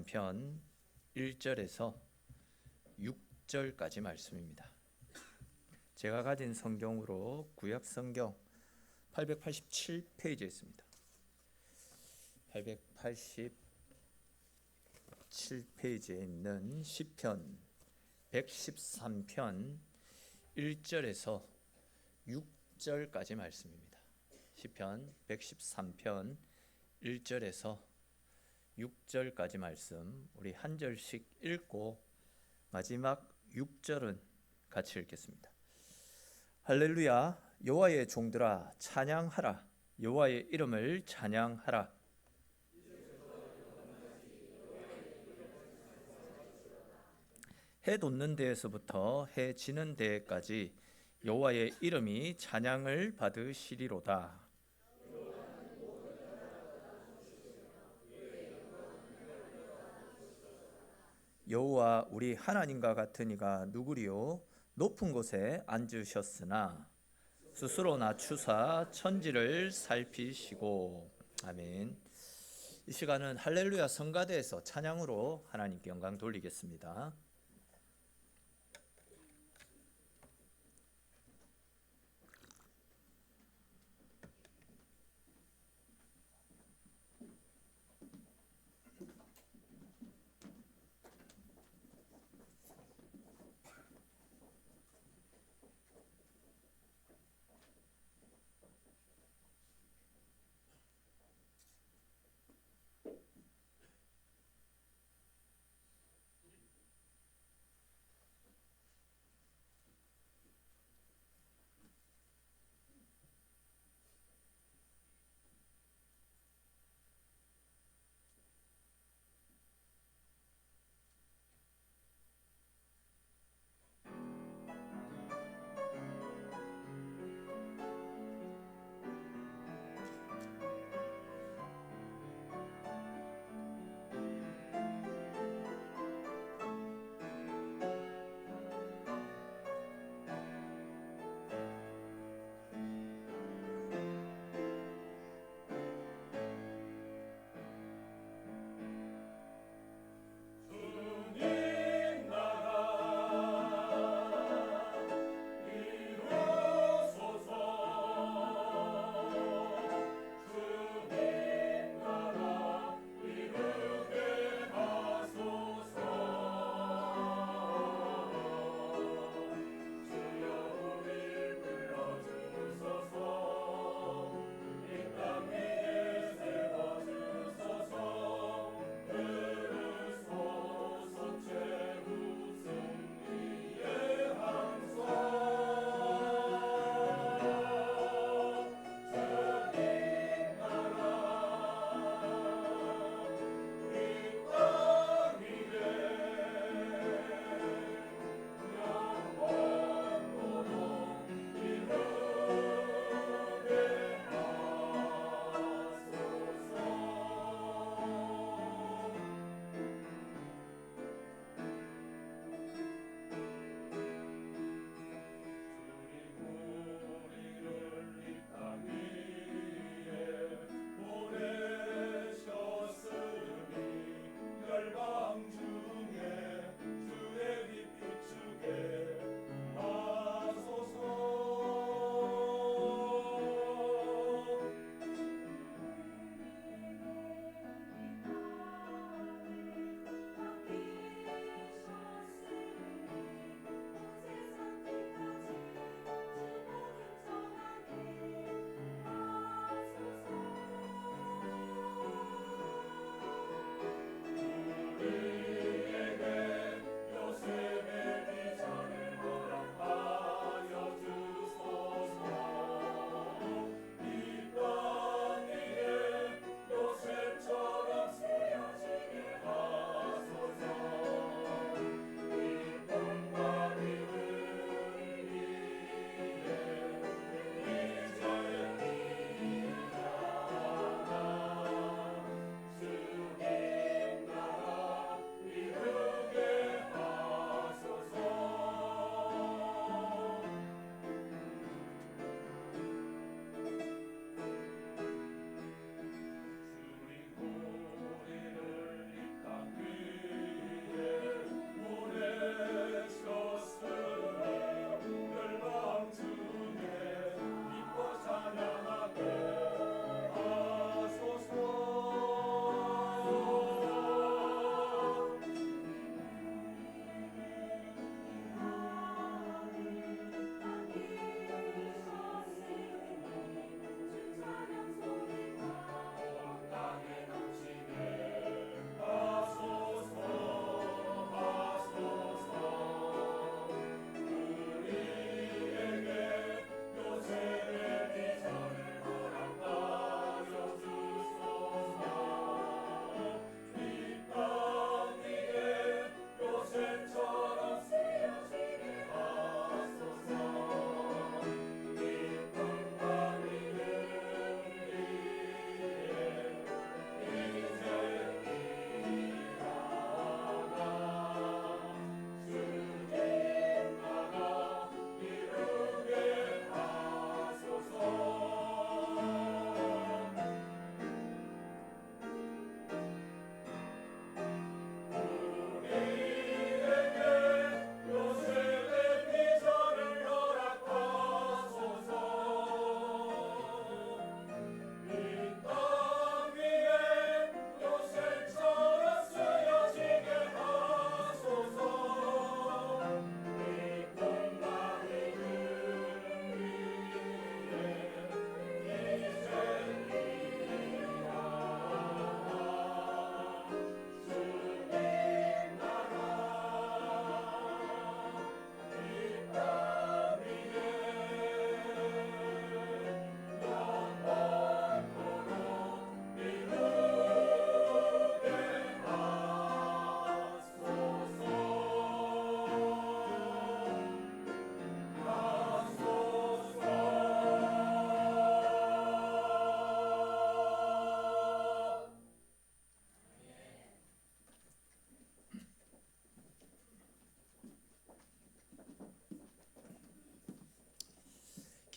83편 1절에서 6절까지 말씀입니다. 제가 가진 성경으로 구약 성경 887페이지에 있습니다. 887페이지에 있는 시편 113편 1절에서 6절까지 말씀입니다. 시편 113편 1절에서 6절까지 말씀 우리 한 절씩 읽고 마지막 6절은 같이 읽겠습니다. 할렐루야, 여호와의 종들아 찬양하라. 여호와의 이름을 찬양하라. 해 돋는 데에서부터 해 지는 데까지 여호와의 이름이 찬양을 받으시리로다. 여호와 우리 하나님과 같은 이가 누구리요? 높은 곳에 앉으셨으나 스스로 낮추사 천지를 살피시고. 아멘. 이 시간은 할렐루야 성가대에서 찬양으로 하나님께 영광 돌리겠습니다.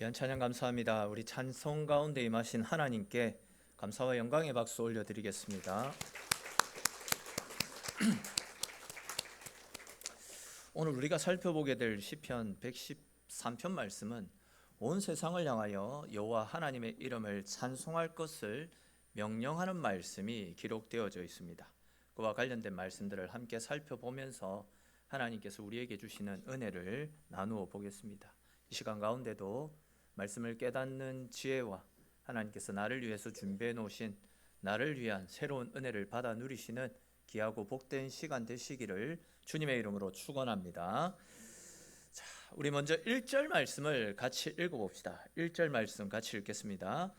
귀한 찬양 감사합니다. 우리 찬송 가운데 임하신 하나님께 감사와 영광의 박수 올려드리겠습니다. 오늘 우리가 살펴보게 될 시편 113편 말씀은 온 세상을 향하여 여호와 하나님의 이름을 찬송할 것을 명령하는 말씀이 기록되어져 있습니다. 그와 관련된 말씀들을 함께 살펴보면서 하나님께서 우리에게 주시는 은혜를 나누어 보겠습니다. 이 시간 가운데도 말씀을 깨닫는 지혜와 하나님께서 나를 위해서 준비해 놓으신 나를 위한 새로운 은혜를 받아 누리시는 귀하고 복된 시간 되시기를 주님의 이름으로 축원합니다. 자, 우리 먼저 1절 말씀을 같이 읽어봅시다. 1절 말씀 같이 읽겠습니다.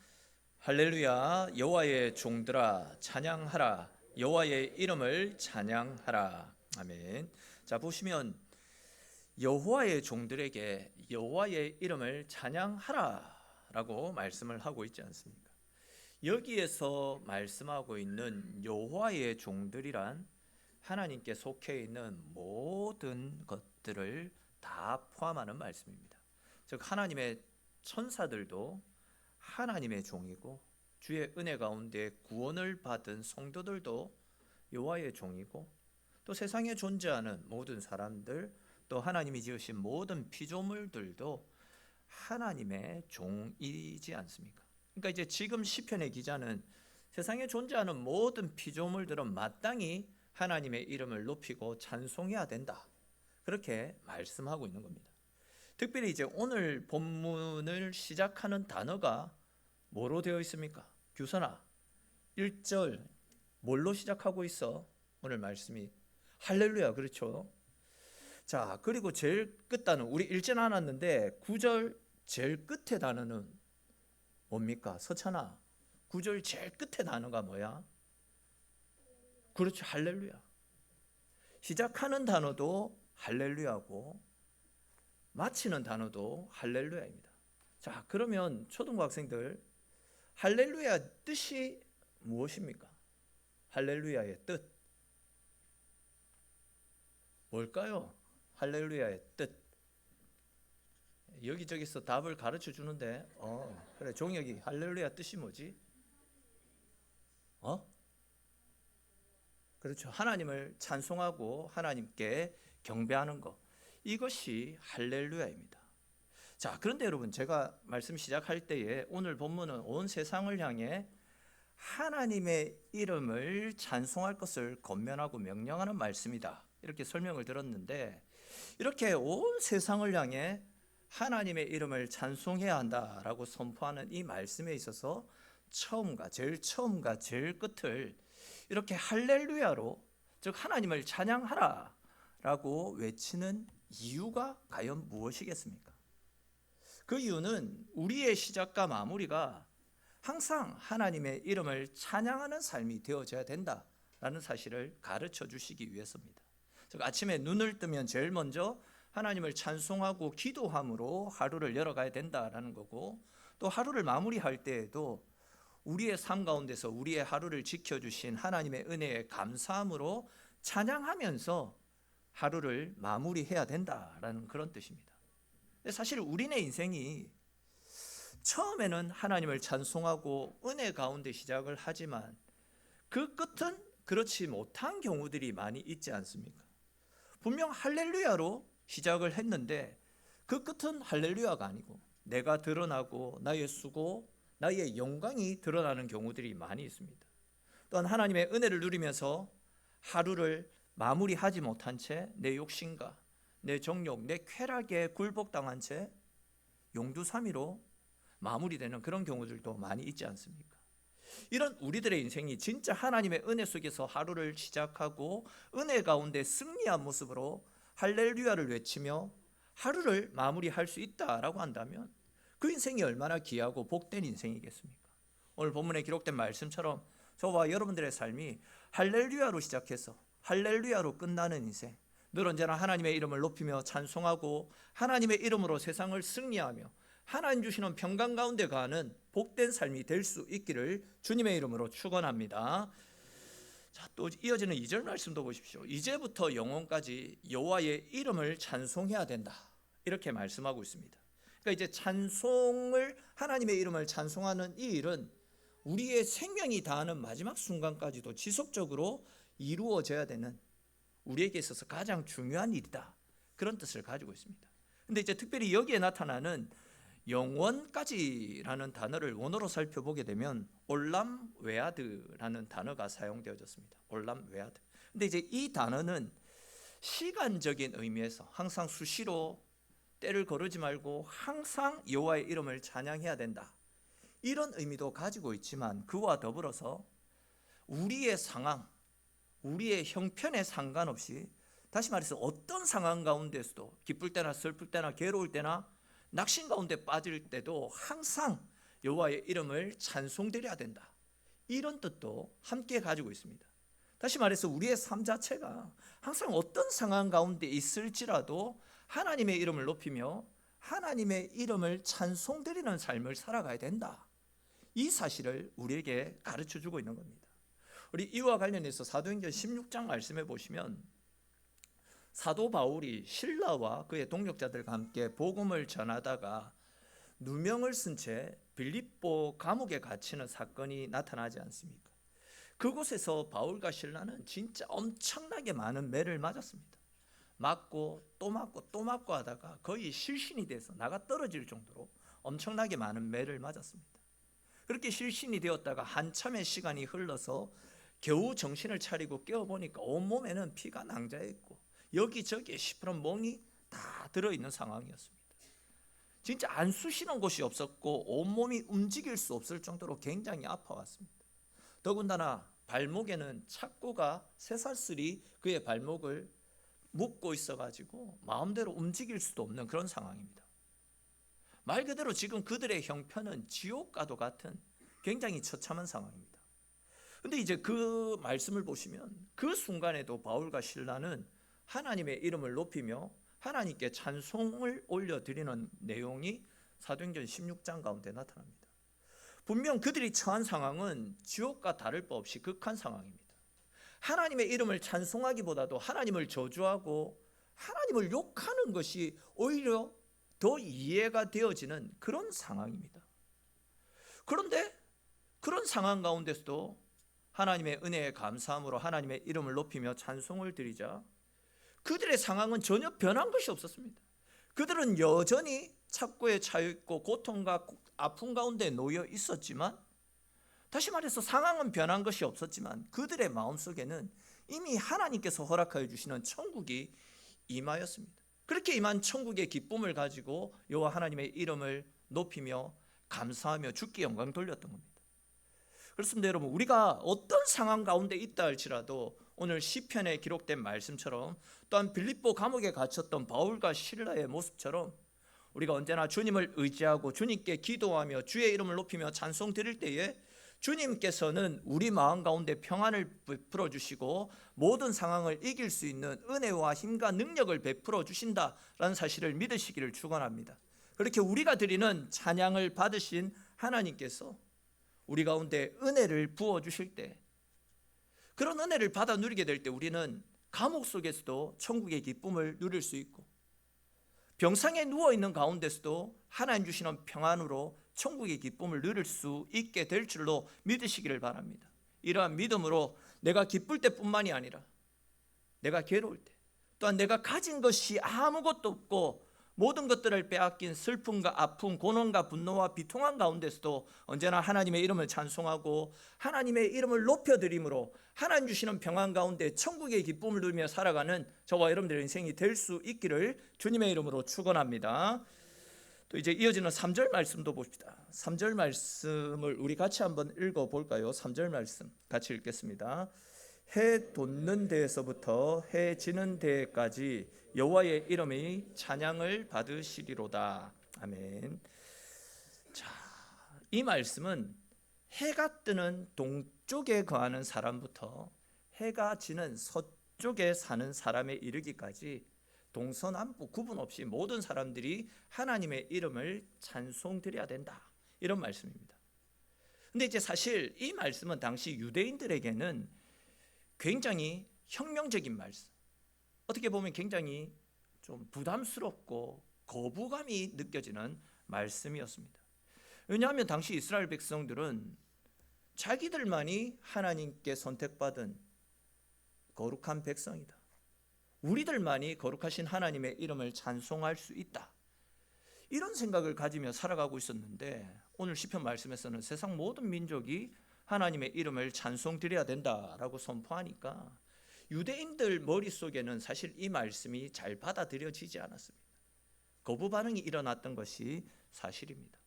할렐루야, 여호와의 종들아 찬양하라, 여호와의 이름을 찬양하라. 아멘. 자, 보시면 여호와의 종들에게 여호와의 이름을 찬양하라라고 말씀을 하고 있지 않습니까? 여기에서 말씀하고 있는 여호와의 종들이란 하나님께 속해 있는 모든 것들을 다 포함하는 말씀입니다. 즉 하나님의 천사들도 하나님의 종이고 주의 은혜 가운데 구원을 받은 성도들도 여호와의 종이고 또 세상에 존재하는 모든 사람들 또 하나님이 지으신 모든 피조물들도 하나님의 종이지 않습니까? 그러니까 이제 지금 시편의 기자는 세상에 존재하는 모든 피조물들은 마땅히 하나님의 이름을 높이고 찬송해야 된다, 그렇게 말씀하고 있는 겁니다. 특별히 이제 오늘 본문을 시작하는 단어가 뭐로 되어 있습니까? 규선아, 1절 뭘로 시작하고 있어? 오늘 말씀이 할렐루야, 그렇죠? 자, 그리고 제일 끝 단어, 우리 읽진 않았는데 9절 제일 끝에 단어는 뭡니까? 서찬아, 9절 제일 끝에 단어가 뭐야? 그렇죠, 할렐루야. 시작하는 단어도 할렐루야고 마치는 단어도 할렐루야입니다. 자, 그러면 초등학생들, 할렐루야 뜻이 무엇입니까? 할렐루야의 뜻 뭘까요? 할렐루야의 뜻. 여기저기서 답을 가르쳐 주는데 그래, 종혁이 할렐루야 뜻이 뭐지? 그렇죠, 하나님을 찬송하고 하나님께 경배하는 것, 이것이 할렐루야입니다. 자, 그런데 여러분, 제가 말씀 시작할 때에 오늘 본문은 온 세상을 향해 하나님의 이름을 찬송할 것을 권면하고 명령하는 말씀이다, 이렇게 설명을 들었는데, 이렇게 온 세상을 향해 하나님의 이름을 찬송해야 한다라고 선포하는 이 말씀에 있어서 처음과 제일 끝을 이렇게 할렐루야로, 즉 하나님을 찬양하라 라고 외치는 이유가 과연 무엇이겠습니까? 그 이유는 우리의 시작과 마무리가 항상 하나님의 이름을 찬양하는 삶이 되어져야 된다라는 사실을 가르쳐 주시기 위해서입니다. 즉 아침에 눈을 뜨면 제일 먼저 하나님을 찬송하고 기도함으로 하루를 열어가야 된다라는 거고, 또 하루를 마무리할 때에도 우리의 삶 가운데서 우리의 하루를 지켜주신 하나님의 은혜에 감사함으로 찬양하면서 하루를 마무리해야 된다라는 그런 뜻입니다. 사실 우리네 인생이 처음에는 하나님을 찬송하고 은혜 가운데 시작을 하지만 그 끝은 그렇지 못한 경우들이 많이 있지 않습니까? 분명 할렐루야로 시작을 했는데 그 끝은 할렐루야가 아니고 내가 드러나고 나의 수고, 나의 영광이 드러나는 경우들이 많이 있습니다. 또한 하나님의 은혜를 누리면서 하루를 마무리하지 못한 채 내 욕심과 내 정욕, 내 쾌락에 굴복당한 채 용두사미로 마무리되는 그런 경우들도 많이 있지 않습니까? 이런 우리들의 인생이 진짜 하나님의 은혜 속에서 하루를 시작하고 은혜 가운데 승리한 모습으로 할렐루야를 외치며 하루를 마무리할 수 있다라고 한다면 그 인생이 얼마나 귀하고 복된 인생이겠습니까? 오늘 본문에 기록된 말씀처럼 저와 여러분들의 삶이 할렐루야로 시작해서 할렐루야로 끝나는 인생, 늘 언제나 하나님의 이름을 높이며 찬송하고 하나님의 이름으로 세상을 승리하며 하나님 주시는 평강 가운데 가는 복된 삶이 될 수 있기를 주님의 이름으로 축원합니다. 자, 또 이어지는 2절 말씀도 보십시오. 이제부터 영원까지 여호와의 이름을 찬송해야 된다, 이렇게 말씀하고 있습니다. 그러니까 이제 하나님의 이름을 찬송하는 이 일은 우리의 생명이 다하는 마지막 순간까지도 지속적으로 이루어져야 되는, 우리에게 있어서 가장 중요한 일이다, 그런 뜻을 가지고 있습니다. 근데 이제 특별히 여기에 나타나는 영원까지라는 단어를 원어로 살펴보게 되면 올람 웨아드라는 단어가 사용되어졌습니다. 올람 웨아드. 근데 이제 이 단어는 시간적인 의미에서 항상 수시로 때를 거르지 말고 항상 여호와의 이름을 찬양해야 된다, 이런 의미도 가지고 있지만, 그와 더불어서 우리의 상황, 우리의 형편에 상관없이, 다시 말해서 어떤 상황 가운데서도 기쁠 때나 슬플 때나 괴로울 때나 낙심 가운데 빠질 때도 항상 여호와의 이름을 찬송드려야 된다, 이런 뜻도 함께 가지고 있습니다. 다시 말해서 우리의 삶 자체가 항상 어떤 상황 가운데 있을지라도 하나님의 이름을 높이며 하나님의 이름을 찬송드리는 삶을 살아가야 된다, 이 사실을 우리에게 가르쳐주고 있는 겁니다. 우리 이와 관련해서 사도행전 16장 말씀해 보시면 사도 바울이 신라와 그의 동역자들과 함께 복음을 전하다가 누명을 쓴 채 빌립보 감옥에 갇히는 사건이 나타나지 않습니까? 그곳에서 바울과 신라는 진짜 엄청나게 많은 매를 맞았습니다. 맞고 또 맞고 또 맞고 하다가 거의 실신이 돼서 나가 떨어질 정도로 엄청나게 많은 매를 맞았습니다. 그렇게 실신이 되었다가 한참의 시간이 흘러서 겨우 정신을 차리고 깨어보니까 온몸에는 피가 낭자해 있고 여기저기에 시퍼런 멍이 다 들어있는 상황이었습니다. 진짜 안 쑤시는 곳이 없었고 온몸이 움직일 수 없을 정도로 굉장히 아파왔습니다. 더군다나 발목에는 착고가 쇠사슬이 그의 발목을 묶고 있어가지고 마음대로 움직일 수도 없는 그런 상황입니다. 말 그대로 지금 그들의 형편은 지옥과도 같은 굉장히 처참한 상황입니다. 근데 이제 그 말씀을 보시면 그 순간에도 바울과 실라는 하나님의 이름을 높이며 하나님께 찬송을 올려드리는 내용이 사도행전 16장 가운데 나타납니다. 분명 그들이 처한 상황은 지옥과 다를 바 없이 극한 상황입니다. 하나님의 이름을 찬송하기보다도 하나님을 저주하고 하나님을 욕하는 것이 오히려 더 이해가 되어지는 그런 상황입니다. 그런데 그런 상황 가운데서도 하나님의 은혜에 감사함으로 하나님의 이름을 높이며 찬송을 드리자 그들의 상황은 전혀 변한 것이 없었습니다. 그들은 여전히 착고에 차여 있고 고통과 아픔 가운데 놓여 있었지만, 다시 말해서 상황은 변한 것이 없었지만 그들의 마음속에는 이미 하나님께서 허락하여 주시는 천국이 임하였습니다. 그렇게 임한 천국의 기쁨을 가지고 여호와 하나님의 이름을 높이며 감사하며 주께 영광 돌렸던 겁니다. 그렇습니다. 여러분, 우리가 어떤 상황 가운데 있다 할지라도 오늘 시편에 기록된 말씀처럼, 또한 빌립보 감옥에 갇혔던 바울과 실라의 모습처럼 우리가 언제나 주님을 의지하고 주님께 기도하며 주의 이름을 높이며 찬송 드릴 때에 주님께서는 우리 마음 가운데 평안을 베풀어 주시고 모든 상황을 이길 수 있는 은혜와 힘과 능력을 베풀어 주신다라는 사실을 믿으시기를 축원합니다. 그렇게 우리가 드리는 찬양을 받으신 하나님께서 우리 가운데 은혜를 부어 주실 때, 그런 은혜를 받아 누리게 될 때 우리는 감옥 속에서도 천국의 기쁨을 누릴 수 있고, 병상에 누워있는 가운데서도 하나님 주시는 평안으로 천국의 기쁨을 누릴 수 있게 될 줄로 믿으시기를 바랍니다. 이러한 믿음으로 내가 기쁠 때뿐만이 아니라 내가 괴로울 때, 또한 내가 가진 것이 아무것도 없고 모든 것들을 빼앗긴 슬픔과 아픔, 고난과 분노와 비통한 가운데서도 언제나 하나님의 이름을 찬송하고 하나님의 이름을 높여드림으로 하나님 주시는 평안 가운데 천국의 기쁨을 누리며 살아가는 저와 여러분들의 인생이 될 수 있기를 주님의 이름으로 축원합니다. 또 이제 이어지는 3절 말씀도 봅시다. 3절 말씀을 우리 같이 한번 읽어볼까요? 3절 말씀 같이 읽겠습니다. 해 돋는 데에서부터 해 지는 데까지 여호와의 이름이 찬양을 받으시리로다. 아멘. 자, 이 말씀은 해가 뜨는 동쪽에 거하는 사람부터 해가 지는 서쪽에 사는 사람에 이르기까지 동서남북 구분 없이 모든 사람들이 하나님의 이름을 찬송드려야 된다, 이런 말씀입니다. 근데 이제 사실 이 말씀은 당시 유대인들에게는 굉장히 혁명적인 말씀, 어떻게 보면 굉장히 좀 부담스럽고 거부감이 느껴지는 말씀이었습니다. 왜냐하면 당시 이스라엘 백성들은 자기들만이 하나님께 선택받은 거룩한 백성이다, 우리들만이 거룩하신 하나님의 이름을 찬송할 수 있다, 이런 생각을 가지며 살아가고 있었는데, 오늘 시편 말씀에서는 세상 모든 민족이 하나님의 이름을 찬송드려야 된다라고 선포하니까 유대인들 머릿속에는 사실 이 말씀이 잘 받아들여지지 않았습니다. 거부 반응이 일어났던 것이 사실입니다.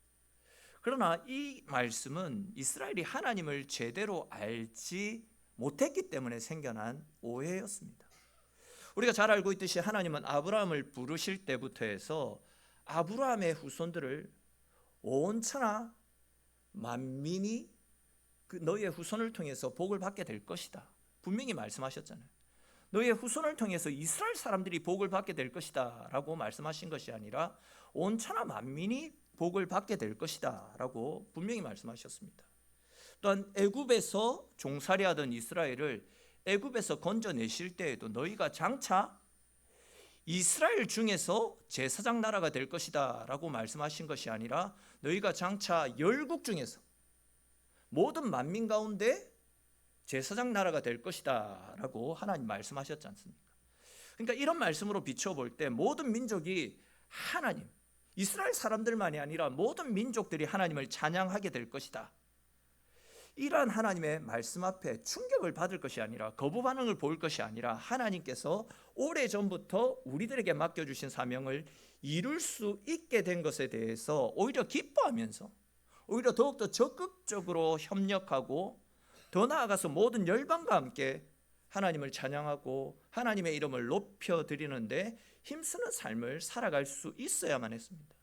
그러나 이 말씀은 이스라엘이 하나님을 제대로 알지 못했기 때문에 생겨난 오해였습니다. 우리가 잘 알고 있듯이 하나님은 아브라함을 부르실 때부터 해서 아브라함의 후손들을 온 천하 만민이 너희의 후손을 통해서 복을 받게 될 것이다, 분명히 말씀하셨잖아요. 너희의 후손을 통해서 이스라엘 사람들이 복을 받게 될 것이다 라고 말씀하신 것이 아니라 온 천하 만민이 복을 받게 될 것이다 라고 분명히 말씀하셨습니다. 또한 애굽에서 종살이하던 이스라엘을 애굽에서 건져내실 때에도 너희가 장차 이스라엘 중에서 제사장 나라가 될 것이다 라고 말씀하신 것이 아니라 너희가 장차 열국 중에서 모든 만민 가운데 제사장 나라가 될 것이다 라고 하나님 말씀하셨지 않습니까? 그러니까 이런 말씀으로 비춰볼 때 모든 민족이 하나님, 이스라엘 사람들만이 아니라 모든 민족들이 하나님을 찬양하게 될 것이다, 이러한 하나님의 말씀 앞에 충격을 받을 것이 아니라 거부 반응을 보일 것이 아니라 하나님께서 오래전부터 우리들에게 맡겨주신 사명을 이룰 수 있게 된 것에 대해서 오히려 기뻐하면서 오히려 더욱더 적극적으로 협력하고 더 나아가서 모든 열방과 함께 하나님을 찬양하고 하나님의 이름을 높여드리는데 힘쓰는 삶을 살아갈 수 있어야만 했습니다.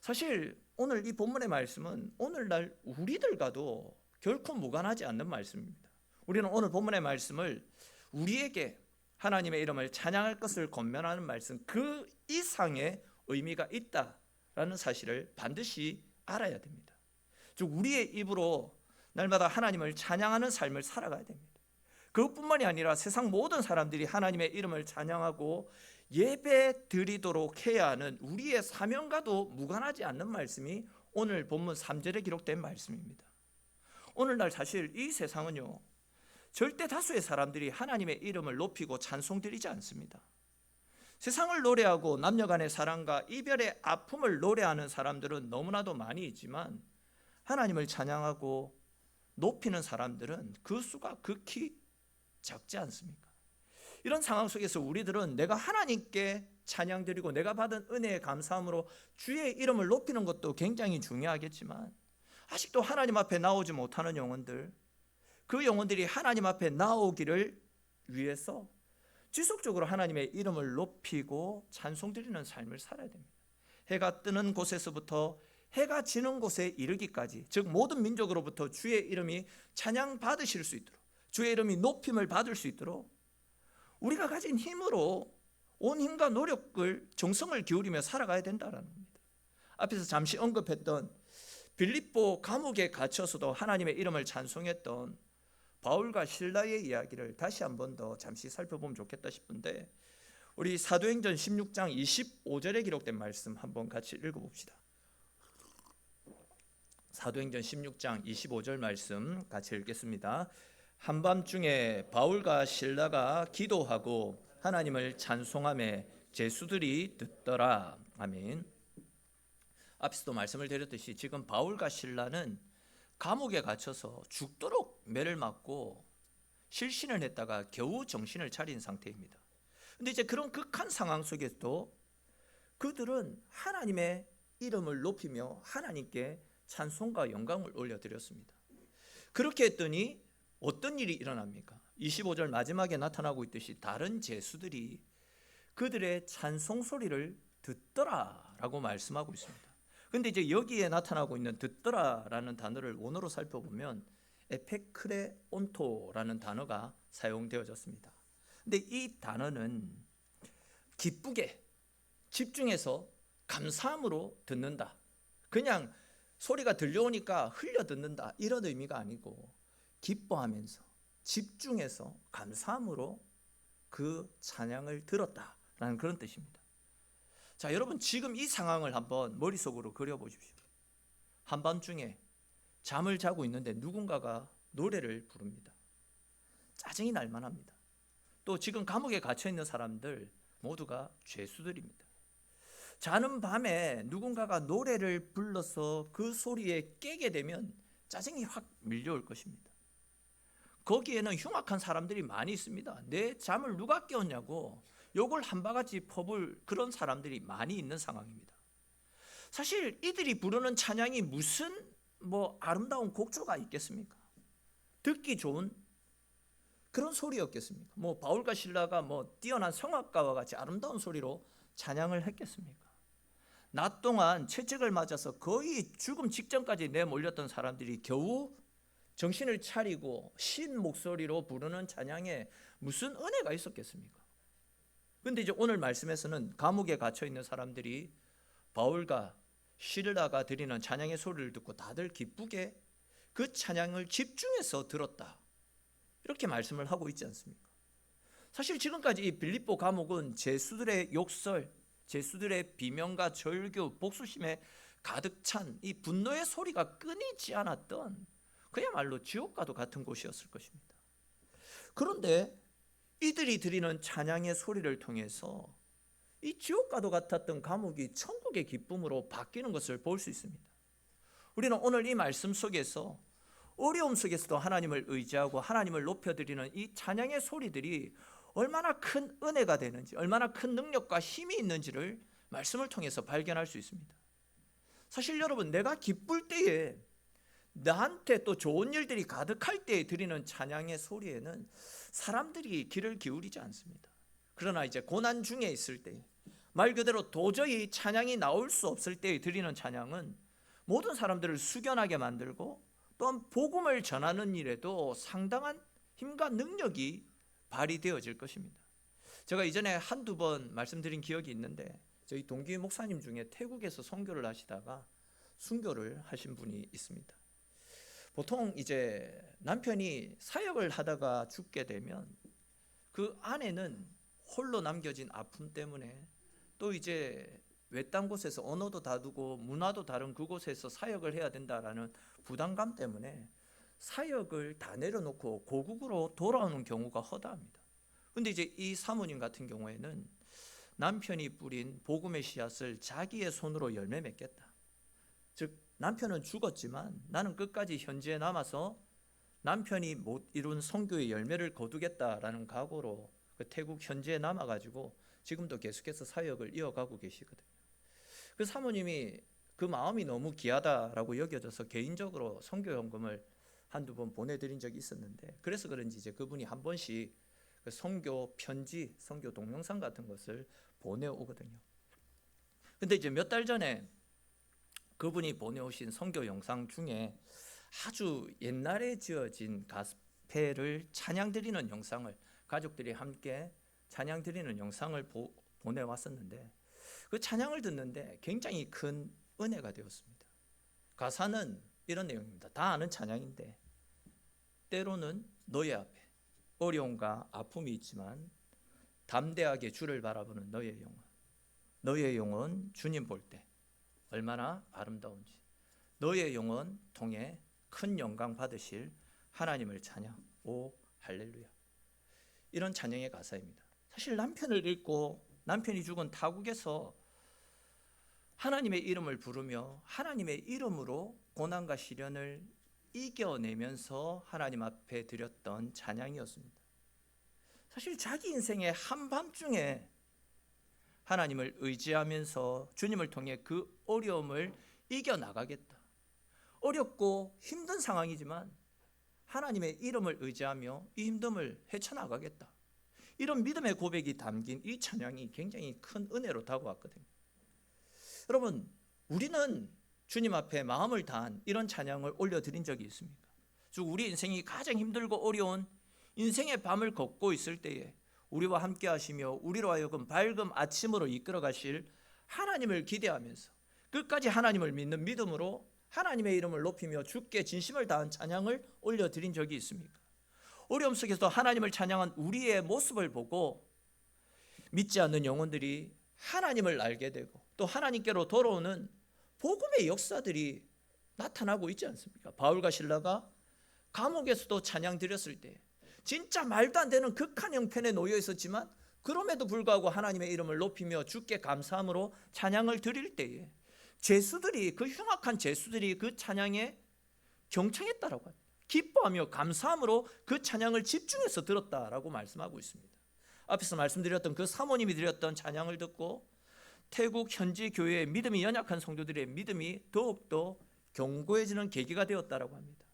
사실 오늘 이 본문의 말씀은 오늘날 우리들과도 결코 무관하지 않는 말씀입니다. 우리는 오늘 본문의 말씀을 우리에게 하나님의 이름을 찬양할 것을 권면하는 말씀, 그 이상의 의미가 있다라는 사실을 반드시 알아야 됩니다. 즉 우리의 입으로 날마다 하나님을 찬양하는 삶을 살아가야 됩니다. 그것뿐만이 아니라 세상 모든 사람들이 하나님의 이름을 찬양하고 예배 드리도록 해야 하는 우리의 사명과도 무관하지 않는 말씀이 오늘 본문 3절에 기록된 말씀입니다. 오늘날 사실 이 세상은요, 절대 다수의 사람들이 하나님의 이름을 높이고 찬송드리지 않습니다. 세상을 노래하고 남녀간의 사랑과 이별의 아픔을 노래하는 사람들은 너무나도 많이 있지만 하나님을 찬양하고 높이는 사람들은 그 수가 극히 작지 않습니까? 이런 상황 속에서 우리들은 내가 하나님께 찬양드리고 내가 받은 은혜에 감사함으로 주의 이름을 높이는 것도 굉장히 중요하겠지만 아직도 하나님 앞에 나오지 못하는 영혼들, 그 영혼들이 하나님 앞에 나오기를 위해서 지속적으로 하나님의 이름을 높이고 찬송드리는 삶을 살아야 됩니다. 해가 뜨는 곳에서부터 해가 지는 곳에 이르기까지, 즉 모든 민족으로부터 주의 이름이 찬양받으실 수 있도록, 주의 이름이 높임을 받을 수 있도록 우리가 가진 힘으로 온 힘과 노력을, 정성을 기울이며 살아가야 된다는 겁니다. 앞에서 잠시 언급했던 빌립보 감옥에 갇혀서도 하나님의 이름을 찬송했던 바울과 실라의 이야기를 다시 한 번 더 잠시 살펴보면 좋겠다 싶은데, 우리 사도행전 16장 25절에 기록된 말씀 한번 같이 읽어봅시다. 사도행전 16장 25절 말씀 같이 읽겠습니다. 한밤중에 바울과 실라가 기도하고 하나님을 찬송하며 제수들이 듣더라. 아멘. 앞에서도 말씀을 드렸듯이 지금 바울과 실라는 감옥에 갇혀서 죽도록 매를 맞고 실신을 했다가 겨우 정신을 차린 상태입니다. 그런데 이제 그런 극한 상황 속에서도 그들은 하나님의 이름을 높이며 하나님께 찬송과 영광을 올려드렸습니다. 그렇게 했더니 어떤 일이 일어납니까? 25절 마지막에 나타나고 있듯이 다른 제수들이 그들의 찬송 소리를 듣더라라고 말씀하고 있습니다. 그런데 이제 여기에 나타나고 있는 듣더라라는 단어를 원어로 살펴보면 에페크레온토라는 단어가 사용되어졌습니다. 근데 이 단어는 기쁘게 집중해서 감사함으로 듣는다, 그냥 소리가 들려오니까 흘려 듣는다, 이런 의미가 아니고 기뻐하면서 집중해서 감사함으로 그 찬양을 들었다라는 그런 뜻입니다. 자, 여러분 지금 이 상황을 한번 머릿속으로 그려보십시오. 한밤중에 잠을 자고 있는데 누군가가 노래를 부릅니다. 짜증이 날 만합니다. 또 지금 감옥에 갇혀 있는 사람들 모두가 죄수들입니다. 자는 밤에 누군가가 노래를 불러서 그 소리에 깨게 되면 짜증이 확 밀려올 것입니다. 거기에는 흉악한 사람들이 많이 있습니다. 내 잠을 누가 깨웠냐고 욕을 한 바가지 퍼볼 그런 사람들이 많이 있는 상황입니다. 사실 이들이 부르는 찬양이 무슨 아름다운 곡조가 있겠습니까? 듣기 좋은 그런 소리였겠습니까? 바울과 실라가 뛰어난 성악가와 같이 아름다운 소리로 찬양을 했겠습니까? 낮 동안 채찍을 맞아서 거의 죽음 직전까지 내몰렸던 사람들이 겨우 정신을 차리고 신 목소리로 부르는 찬양에 무슨 은혜가 있었겠습니까? 그런데 이제 오늘 말씀에서는 감옥에 갇혀 있는 사람들이 바울과 실라가 드리는 찬양의 소리를 듣고 다들 기쁘게 그 찬양을 집중해서 들었다, 이렇게 말씀을 하고 있지 않습니까? 사실 지금까지 이 빌립보 감옥은 죄수들의 욕설, 죄수들의 비명과 절규, 복수심에 가득 찬 이 분노의 소리가 끊이지 않았던 그야말로 지옥과도 같은 곳이었을 것입니다. 그런데 이들이 드리는 찬양의 소리를 통해서 이 지옥과도 같았던 감옥이 천국의 기쁨으로 바뀌는 것을 볼 수 있습니다. 우리는 오늘 이 말씀 속에서 어려움 속에서도 하나님을 의지하고 하나님을 높여드리는 이 찬양의 소리들이 얼마나 큰 은혜가 되는지, 얼마나 큰 능력과 힘이 있는지를 말씀을 통해서 발견할 수 있습니다. 사실 여러분, 내가 기쁠 때에, 나한테 또 좋은 일들이 가득할 때에 드리는 찬양의 소리에는 사람들이 귀를 기울이지 않습니다. 그러나 이제 고난 중에 있을 때, 말 그대로 도저히 찬양이 나올 수 없을 때에 드리는 찬양은 모든 사람들을 숙연하게 만들고 또한 복음을 전하는 일에도 상당한 힘과 능력이 발휘되어질 것입니다. 제가 이전에 한두 번 말씀드린 기억이 있는데, 저희 동기 목사님 중에 태국에서 선교를 하시다가 순교를 하신 분이 있습니다. 보통 이제 남편이 사역을 하다가 죽게 되면 그 아내는 홀로 남겨진 아픔 때문에 또 이제 외딴 곳에서 언어도 다르고 문화도 다른 그곳에서 사역을 해야 된다라는 부담감 때문에 사역을 다 내려놓고 고국으로 돌아오는 경우가 허다합니다. 그런데 이제 이 사모님 같은 경우에는 남편이 뿌린 복음의 씨앗을 자기의 손으로 열매 맺겠다, 즉 남편은 죽었지만 나는 끝까지 현지에 남아서 남편이 못 이룬 선교의 열매를 거두겠다라는 각오로 그 태국 현지에 남아가지고 지금도 계속해서 사역을 이어가고 계시거든요. 그 사모님이 그 마음이 너무 귀하다라고 여겨져서 개인적으로 선교연금을 한두 번 보내드린 적이 있었는데, 그래서 그런지 이제 그분이 한 번씩 그 선교 편지, 선교 동영상 같은 것을 보내오거든요. 근데 이제 몇 달 전에 그분이 보내오신 선교 영상 중에 아주 옛날에 지어진 가스펠을 찬양 드리는 영상을, 가족들이 함께 찬양 드리는 영상을 보내왔었는데, 그 찬양을 듣는데 굉장히 큰 은혜가 되었습니다. 가사는 이런 내용입니다. 다 아는 찬양인데, 때로는 너의 앞에 어려움과 아픔이 있지만 담대하게 주를 바라보는 너의 영혼 주님 볼 때 얼마나 아름다운지, 너의 영혼 통해 큰 영광 받으실 하나님을 찬양, 오 할렐루야. 이런 찬양의 가사입니다. 사실 남편을 잃고 남편이 죽은 타국에서 하나님의 이름을 부르며 하나님의 이름으로 고난과 시련을 이겨내면서 하나님 앞에 드렸던 찬양이었습니다. 사실 자기 인생의 한밤중에 하나님을 의지하면서 주님을 통해 그 어려움을 이겨나가겠다, 어렵고 힘든 상황이지만 하나님의 이름을 의지하며 이 힘듦을 헤쳐나가겠다, 이런 믿음의 고백이 담긴 이 찬양이 굉장히 큰 은혜로 다가왔거든요. 여러분, 우리는 주님 앞에 마음을 다한 이런 찬양을 올려드린 적이 있습니까? 즉 우리 인생이 가장 힘들고 어려운 인생의 밤을 걷고 있을 때에 우리와 함께 하시며 우리로 하여금 밝은 아침으로 이끌어 가실 하나님을 기대하면서 끝까지 하나님을 믿는 믿음으로 하나님의 이름을 높이며 주께 진심을 다한 찬양을 올려드린 적이 있습니까? 어려움 속에서 하나님을 찬양한 우리의 모습을 보고 믿지 않는 영혼들이 하나님을 알게 되고 또 하나님께로 돌아오는 복음의 역사들이 나타나고 있지 않습니까? 바울과 실라가 감옥에서도 찬양 드렸을 때 진짜 말도 안 되는 극한 형편에 놓여 있었지만 그럼에도 불구하고 하나님의 이름을 높이며 주께 감사함으로 찬양을 드릴 때에 죄수들이, 그 흉악한 죄수들이 그 찬양에 경청했다라고 합니다. 기뻐하며 감사함으로 그 찬양을 집중해서 들었다라고 말씀하고 있습니다. 앞에서 말씀드렸던 그 사모님이 드렸던 찬양을 듣고 태국 현지 교회의 믿음이 연약한 성도들의 믿음이 더욱더 견고해지는 계기가 되었다라고 합니다.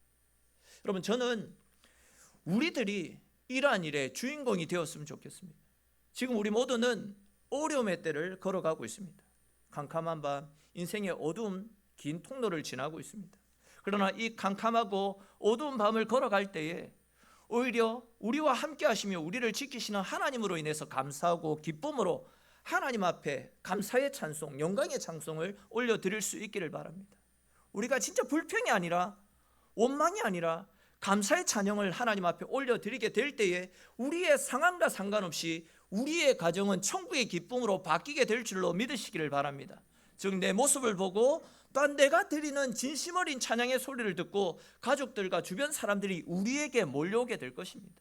여러분, 저는 우리들이 이러한 일의 주인공이 되었으면 좋겠습니다. 지금 우리 모두는 어려움의 때를 걸어가고 있습니다. 캄캄한 밤, 인생의 어두운 긴 통로를 지나고 있습니다. 그러나 이 캄캄하고 어두운 밤을 걸어갈 때에 오히려 우리와 함께 하시며 우리를 지키시는 하나님으로 인해서 감사하고 기쁨으로 하나님 앞에 감사의 찬송, 영광의 찬송을 올려드릴 수 있기를 바랍니다. 우리가 진짜 불평이 아니라 원망이 아니라 감사의 찬양을 하나님 앞에 올려드리게 될 때에 우리의 상황과 상관없이 우리의 가정은 천국의 기쁨으로 바뀌게 될 줄로 믿으시기를 바랍니다. 즉 내 모습을 보고 또한 내가 드리는 진심 어린 찬양의 소리를 듣고 가족들과 주변 사람들이 우리에게 몰려오게 될 것입니다.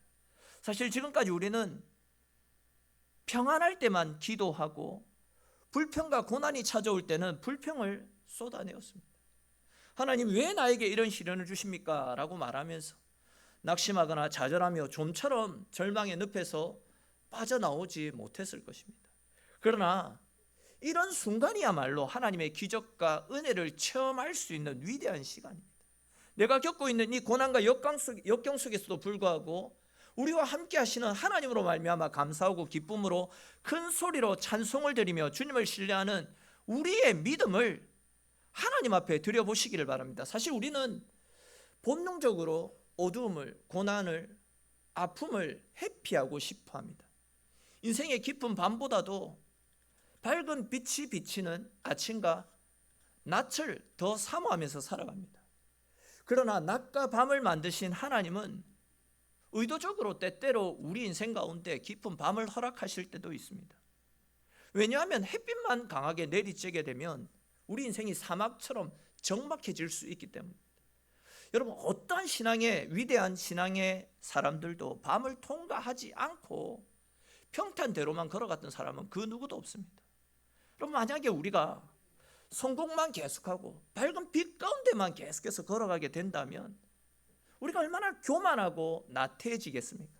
사실 지금까지 우리는 평안할 때만 기도하고 불평과 고난이 찾아올 때는 불평을 쏟아내었습니다. 하나님, 왜 나에게 이런 시련을 주십니까? 라고 말하면서 낙심하거나 좌절하며 좀처럼 절망의 늪에서 빠져나오지 못했을 것입니다. 그러나 이런 순간이야말로 하나님의 기적과 은혜를 체험할 수 있는 위대한 시간입니다. 내가 겪고 있는 이 고난과 역경 속에서도 불구하고 우리와 함께 하시는 하나님으로 말미암아 감사하고 기쁨으로 큰 소리로 찬송을 드리며 주님을 신뢰하는 우리의 믿음을 하나님 앞에 드려보시기를 바랍니다. 사실 우리는 본능적으로 어두움을, 고난을, 아픔을 회피하고 싶어 합니다. 인생의 깊은 밤보다도 밝은 빛이 비치는 아침과 낮을 더 사모하면서 살아갑니다. 그러나 낮과 밤을 만드신 하나님은 의도적으로 때때로 우리 인생 가운데 깊은 밤을 허락하실 때도 있습니다. 왜냐하면 햇빛만 강하게 내리쬐게 되면 우리 인생이 사막처럼 적막해질 수 있기 때문입니다. 여러분, 어떠한 위대한 신앙의 사람들도 밤을 통과하지 않고 평탄대로만 걸어갔던 사람은 그 누구도 없습니다. 여러분, 만약에 우리가 성공만 계속하고 밝은 빛 가운데만 계속해서 걸어가게 된다면 우리가 얼마나 교만하고 나태해지겠습니까?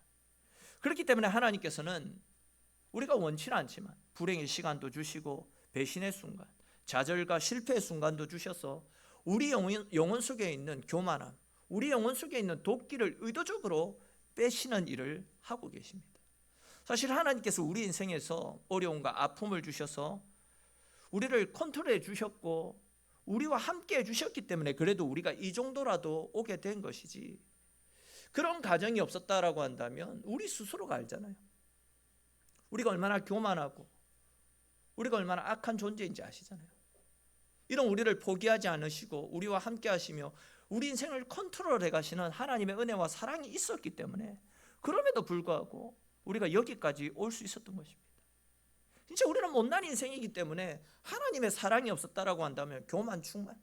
그렇기 때문에 하나님께서는 우리가 원치는 않지만 불행의 시간도 주시고 배신의 순간, 좌절과 실패의 순간도 주셔서 우리 영혼 속에 있는 교만함, 우리 영혼 속에 있는 도끼를 의도적으로 빼시는 일을 하고 계십니다. 사실 하나님께서 우리 인생에서 어려움과 아픔을 주셔서 우리를 컨트롤해 주셨고 우리와 함께 해 주셨기 때문에 그래도 우리가 이 정도라도 오게 된 것이지, 그런 가정이 없었다라고 한다면 우리 스스로가 알잖아요. 우리가 얼마나 교만하고 우리가 얼마나 악한 존재인지 아시잖아요. 이런 우리를 포기하지 않으시고 우리와 함께 하시며 우리 인생을 컨트롤해 가시는 하나님의 은혜와 사랑이 있었기 때문에 그럼에도 불구하고 우리가 여기까지 올 수 있었던 것입니다. 진짜 우리는 못난 인생이기 때문에 하나님의 사랑이 없었다라고 한다면 교만 충만,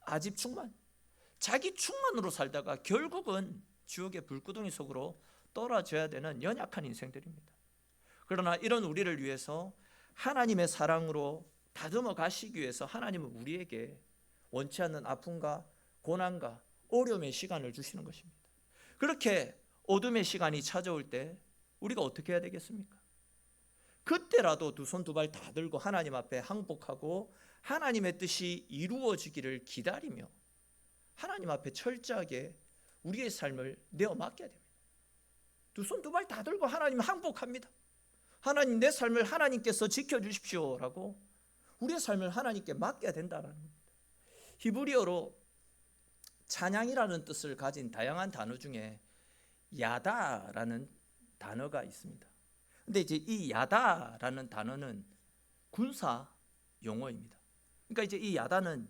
아집 충만, 자기 충만으로 살다가 결국은 지옥의 불구덩이 속으로 떨어져야 되는 연약한 인생들입니다. 그러나 이런 우리를 위해서 하나님의 사랑으로 다듬어 가시기 위해서 하나님은 우리에게 원치 않는 아픔과 고난과 어려움의 시간을 주시는 것입니다. 그렇게 어둠의 시간이 찾아올 때 우리가 어떻게 해야 되겠습니까? 그때라도 두 손 두 발 다 들고 하나님 앞에 항복하고 하나님의 뜻이 이루어지기를 기다리며 하나님 앞에 철저하게 우리의 삶을 내어 맡겨야 됩니다. 두 손 두 발 다 들고 하나님 항복합니다. 하나님, 내 삶을 하나님께서 지켜주십시오 라고 우리의 삶을 하나님께 맡겨야 된다는 겁니다. 히브리어로 찬양이라는 뜻을 가진 다양한 단어 중에 야다라는 단어가 있습니다. 근데 이제 이 야다라는 단어는 군사 용어입니다. 그러니까 이제 이 야다는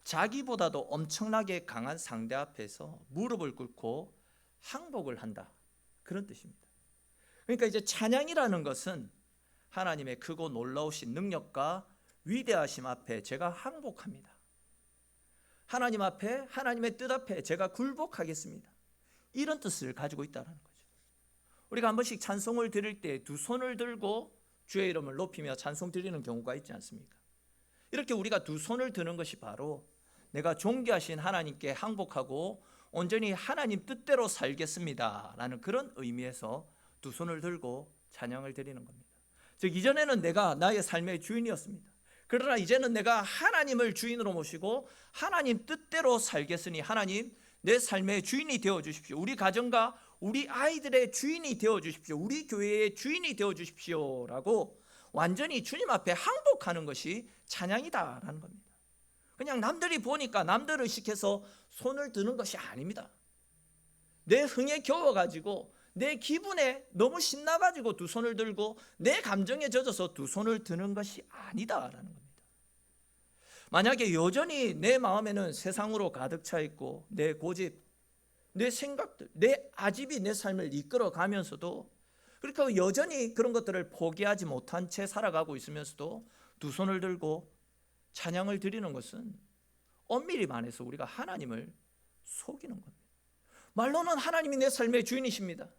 자기보다도 엄청나게 강한 상대 앞에서 무릎을 꿇고 항복을 한다, 그런 뜻입니다. 그러니까 이제 찬양이라는 것은 하나님의 크고 놀라우신 능력과 위대하심 앞에 제가 항복합니다. 하나님 앞에, 하나님의 뜻 앞에 제가 굴복하겠습니다. 이런 뜻을 가지고 있다는 거죠. 우리가 한 번씩 찬송을 드릴 때 두 손을 들고 주의 이름을 높이며 찬송 드리는 경우가 있지 않습니까? 이렇게 우리가 두 손을 드는 것이 바로 내가 존귀하신 하나님께 항복하고 온전히 하나님 뜻대로 살겠습니다 라는 그런 의미에서 두 손을 들고 찬양을 드리는 겁니다. 즉 이전에는 내가 나의 삶의 주인이었습니다. 그러나 이제는 내가 하나님을 주인으로 모시고 하나님 뜻대로 살겠으니 하나님 내 삶의 주인이 되어 주십시오. 우리 가정과 우리 아이들의 주인이 되어 주십시오. 우리 교회의 주인이 되어 주십시오 라고 완전히 주님 앞에 항복하는 것이 찬양이다라는 겁니다. 그냥 남들이 보니까 남들을 의식해서 손을 드는 것이 아닙니다. 내 흥에 겨워가지고 내 기분에 너무 신나가지고 두 손을 들고 내 감정에 젖어서 두 손을 드는 것이 아니다라는 겁니다. 만약에 여전히 내 마음에는 세상으로 가득 차 있고 내 고집, 내 생각들, 내 아집이 내 삶을 이끌어 가면서도 그러니까 여전히 그런 것들을 포기하지 못한 채 살아가고 있으면서도 두 손을 들고 찬양을 드리는 것은 엄밀히 말해서 우리가 하나님을 속이는 겁니다. 말로는 하나님이 내 삶의 주인이십니다.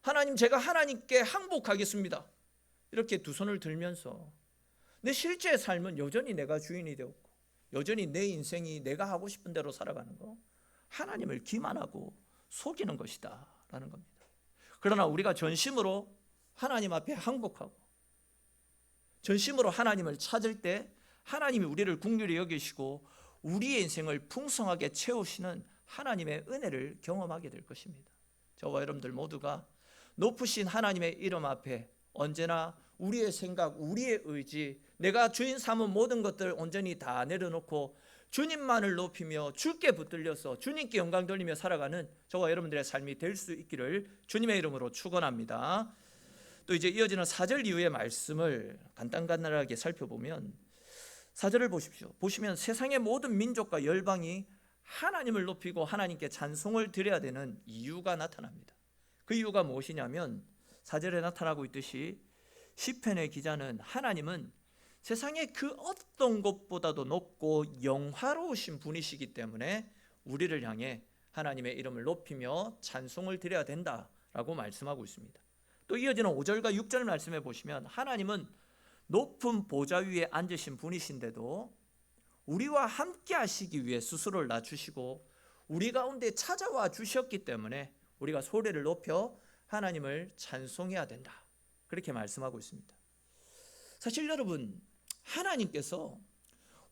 하나님 제가 하나님께 항복하겠습니다. 이렇게 두 손을 들면서 내 실제 삶은 여전히 내가 주인이 되었고 여전히 내 인생이 내가 하고 싶은 대로 살아가는 거 하나님을 기만하고 속이는 것이다 라는 겁니다. 그러나 우리가 전심으로 하나님 앞에 항복하고 전심으로 하나님을 찾을 때 하나님이 우리를 긍휼히 여기시고 우리의 인생을 풍성하게 채우시는 하나님의 은혜를 경험하게 될 것입니다. 저와 여러분들 모두가 높으신 하나님의 이름 앞에 언제나 우리의 생각, 우리의 의지, 내가 주인 삼은 모든 것들 온전히 다 내려놓고 주님만을 높이며 주께 붙들려서 주님께 영광 돌리며 살아가는 저와 여러분들의 삶이 될 수 있기를 주님의 이름으로 축원합니다. 또 이제 이어지는 4절 이후의 말씀을 간단하게 살펴보면 4절을 보십시오. 보시면 세상의 모든 민족과 열방이 하나님을 높이고 하나님께 찬송을 드려야 되는 이유가 나타납니다. 그 이유가 무엇이냐면 4절에 나타나고 있듯이 시편의 기자는 하나님은 세상의 그 어떤 것보다도 높고 영화로우신 분이시기 때문에 우리를 향해 하나님의 이름을 높이며 찬송을 드려야 된다라고 말씀하고 있습니다. 또 이어지는 5절과 6절 말씀해 보시면 하나님은 높은 보좌 위에 앉으신 분이신데도 우리와 함께 하시기 위해 스스로를 낮추시고 우리 가운데 찾아와 주셨기 때문에 우리가 소리를 높여 하나님을 찬송해야 된다. 그렇게 말씀하고 있습니다. 사실 여러분, 하나님께서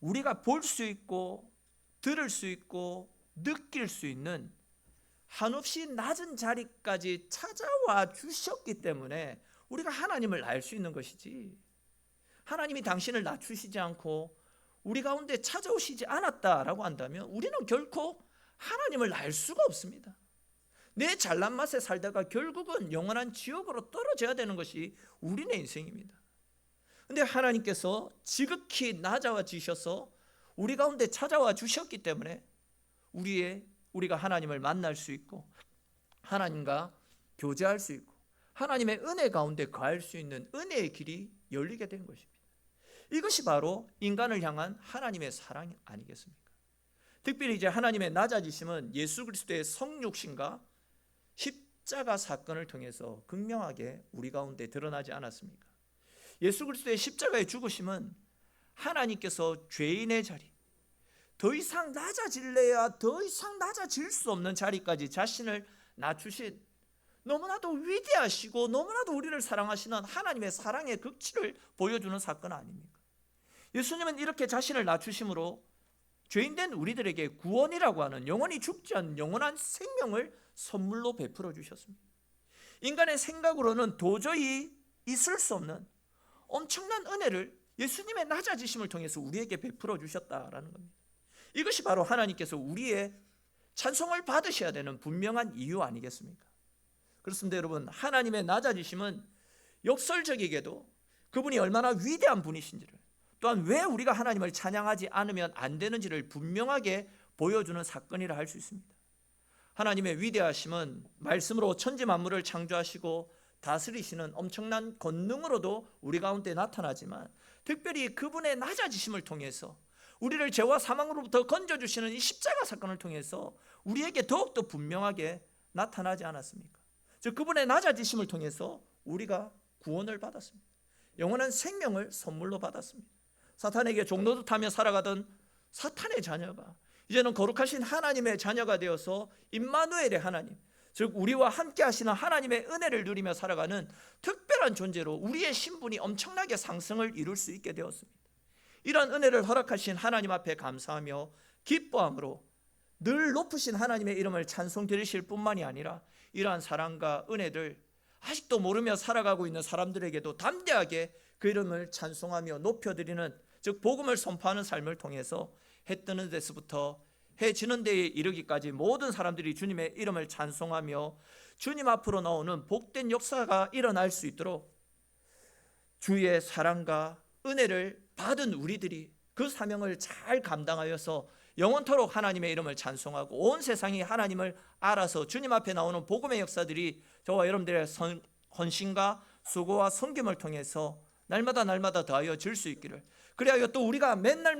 우리가 볼 수 있고 들을 수 있고 느낄 수 있는 한없이 낮은 자리까지 찾아와 주셨기 때문에 우리가 하나님을 알 수 있는 것이지, 하나님이 당신을 낮추시지 않고 우리 가운데 찾아오시지 않았다라고 한다면 우리는 결코 하나님을 알 수가 없습니다. 내 잘난 맛에 살다가 결국은 영원한 지옥으로 떨어져야 되는 것이 우리의 인생입니다. 그런데 하나님께서 지극히 낮아지셔서 우리 가운데 찾아와 주셨기 때문에 우리가 하나님을 만날 수 있고 하나님과 교제할 수 있고 하나님의 은혜 가운데 거할 수 있는 은혜의 길이 열리게 된 것입니다. 이것이 바로 인간을 향한 하나님의 사랑 아니겠습니까? 특별히 이제 하나님의 낮아지심은 예수 그리스도의 성육신과 십자가 사건을 통해서 극명하게 우리 가운데 드러나지 않았습니까? 예수 그리스도의 십자가의 죽으심은 하나님께서 죄인의 자리, 더 이상 낮아질래야 더 이상 낮아질 수 없는 자리까지 자신을 낮추신 너무나도 위대하시고 너무나도 우리를 사랑하시는 하나님의 사랑의 극치를 보여주는 사건 아닙니까? 예수님은 이렇게 자신을 낮추심으로 죄인된 우리들에게 구원이라고 하는 영원히 죽지 않는 영원한 생명을 선물로 베풀어 주셨습니다. 인간의 생각으로는 도저히 있을 수 없는 엄청난 은혜를 예수님의 낮아지심을 통해서 우리에게 베풀어 주셨다라는 겁니다. 이것이 바로 하나님께서 우리의 찬송을 받으셔야 되는 분명한 이유 아니겠습니까? 그렇습니다. 여러분, 하나님의 낮아지심은 역설적이게도 그분이 얼마나 위대한 분이신지를, 또한 왜 우리가 하나님을 찬양하지 않으면 안 되는지를 분명하게 보여주는 사건이라 할 수 있습니다. 하나님의 위대하심은 말씀으로 천지 만물을 창조하시고 다스리시는 엄청난 권능으로도 우리 가운데 나타나지만, 특별히 그분의 낮아지심을 통해서 우리를 죄와 사망으로부터 건져주시는 이 십자가 사건을 통해서 우리에게 더욱더 분명하게 나타나지 않았습니까? 즉 그분의 낮아지심을 통해서 우리가 구원을 받았습니다. 영원한 생명을 선물로 받았습니다. 사탄에게 종노릇하며 살아가던 사탄의 자녀가 이제는 거룩하신 하나님의 자녀가 되어서 임마누엘의 하나님, 즉 우리와 함께 하시는 하나님의 은혜를 누리며 살아가는 특별한 존재로 우리의 신분이 엄청나게 상승을 이룰 수 있게 되었습니다. 이러한 은혜를 허락하신 하나님 앞에 감사하며 기뻐함으로 늘 높으신 하나님의 이름을 찬송 드리실 뿐만이 아니라, 이러한 사랑과 은혜를 아직도 모르며 살아가고 있는 사람들에게도 담대하게 그 이름을 찬송하며 높여드리는, 즉 복음을 선포하는 삶을 통해서 해 뜨는 데서부터 해 지는 데에 이르기까지 모든 사람들이 주님의 이름을 찬송하며 주님 앞으로 나오는 복된 역사가 일어날 수 있도록 주의 사랑과 은혜를 받은 우리들이 그 사명을 잘 감당하여서 영원토록 하나님의 이름을 찬송하고 온 세상이 하나님을 알아서 주님 앞에 나오는 복음의 역사들이 저와 여러분들의 헌신과 수고와 섬김을 통해서 날마다 더하여 질 수 있기를, 그리하여 또 우리가 맨날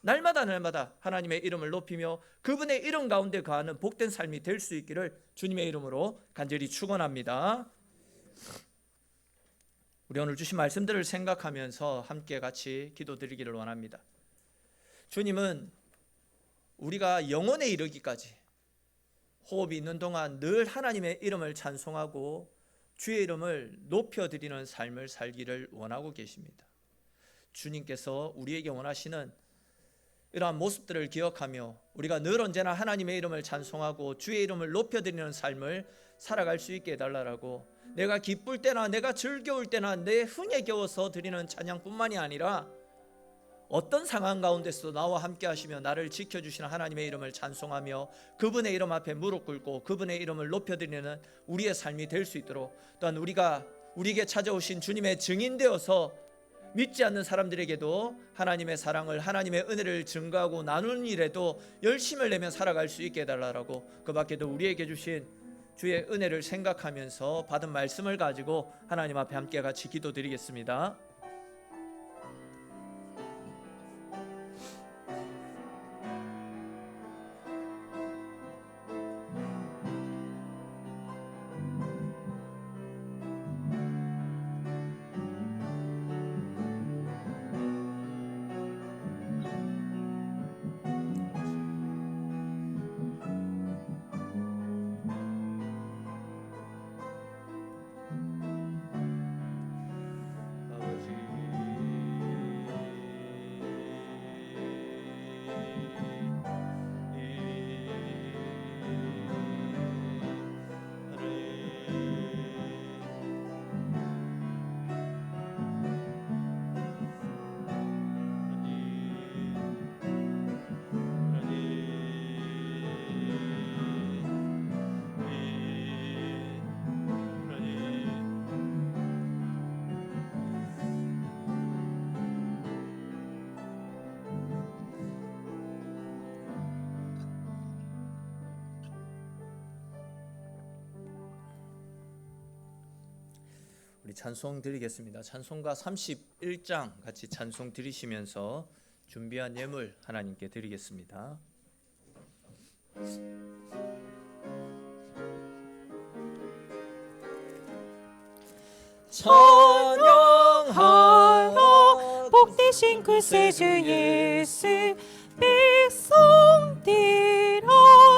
날마다 하나님의 이름을 높이며 그분의 이름 가운데 거하는 복된 삶이 될 수 있기를 주님의 이름으로 간절히 축원합니다. 우리 오늘 주신 말씀들을 생각하면서 함께 같이 기도드리기를 원합니다. 주님은 우리가 영원에 이르기까지 호흡이 있는 동안 늘 하나님의 이름을 찬송하고 주의 이름을 높여드리는 삶을 살기를 원하고 계십니다. 주님께서 우리에게 원하시는 이러한 모습들을 기억하며 우리가 늘 언제나 하나님의 이름을 찬송하고 주의 이름을 높여드리는 삶을 살아갈 수 있게 해달라고, 내가 기쁠 때나 내가 즐거울 때나 내 흥에 겨워서 드리는 찬양뿐만이 아니라 어떤 상황 가운데서도 나와 함께 하시며 나를 지켜주시는 하나님의 이름을 찬송하며 그분의 이름 앞에 무릎 꿇고 그분의 이름을 높여드리는 우리의 삶이 될 수 있도록, 또한 우리에게 찾아오신 주님의 증인되어서 믿지 않는 사람들에게도 하나님의 사랑을, 하나님의 은혜를 증거하고 나누는 일에도 열심을 내며 살아갈 수 있게 해달라고, 그 밖에도 우리에게 주신 주의 은혜를 생각하면서 받은 말씀을 가지고 하나님 앞에 함께 같이 기도드리겠습니다. 우리 찬송 드리겠습니다. 찬송가 31장 같이 찬송 드리시면서 준비한 예물 하나님께 드리겠습니다. 찬양하라 복되신 그 세주 예수, 백성들아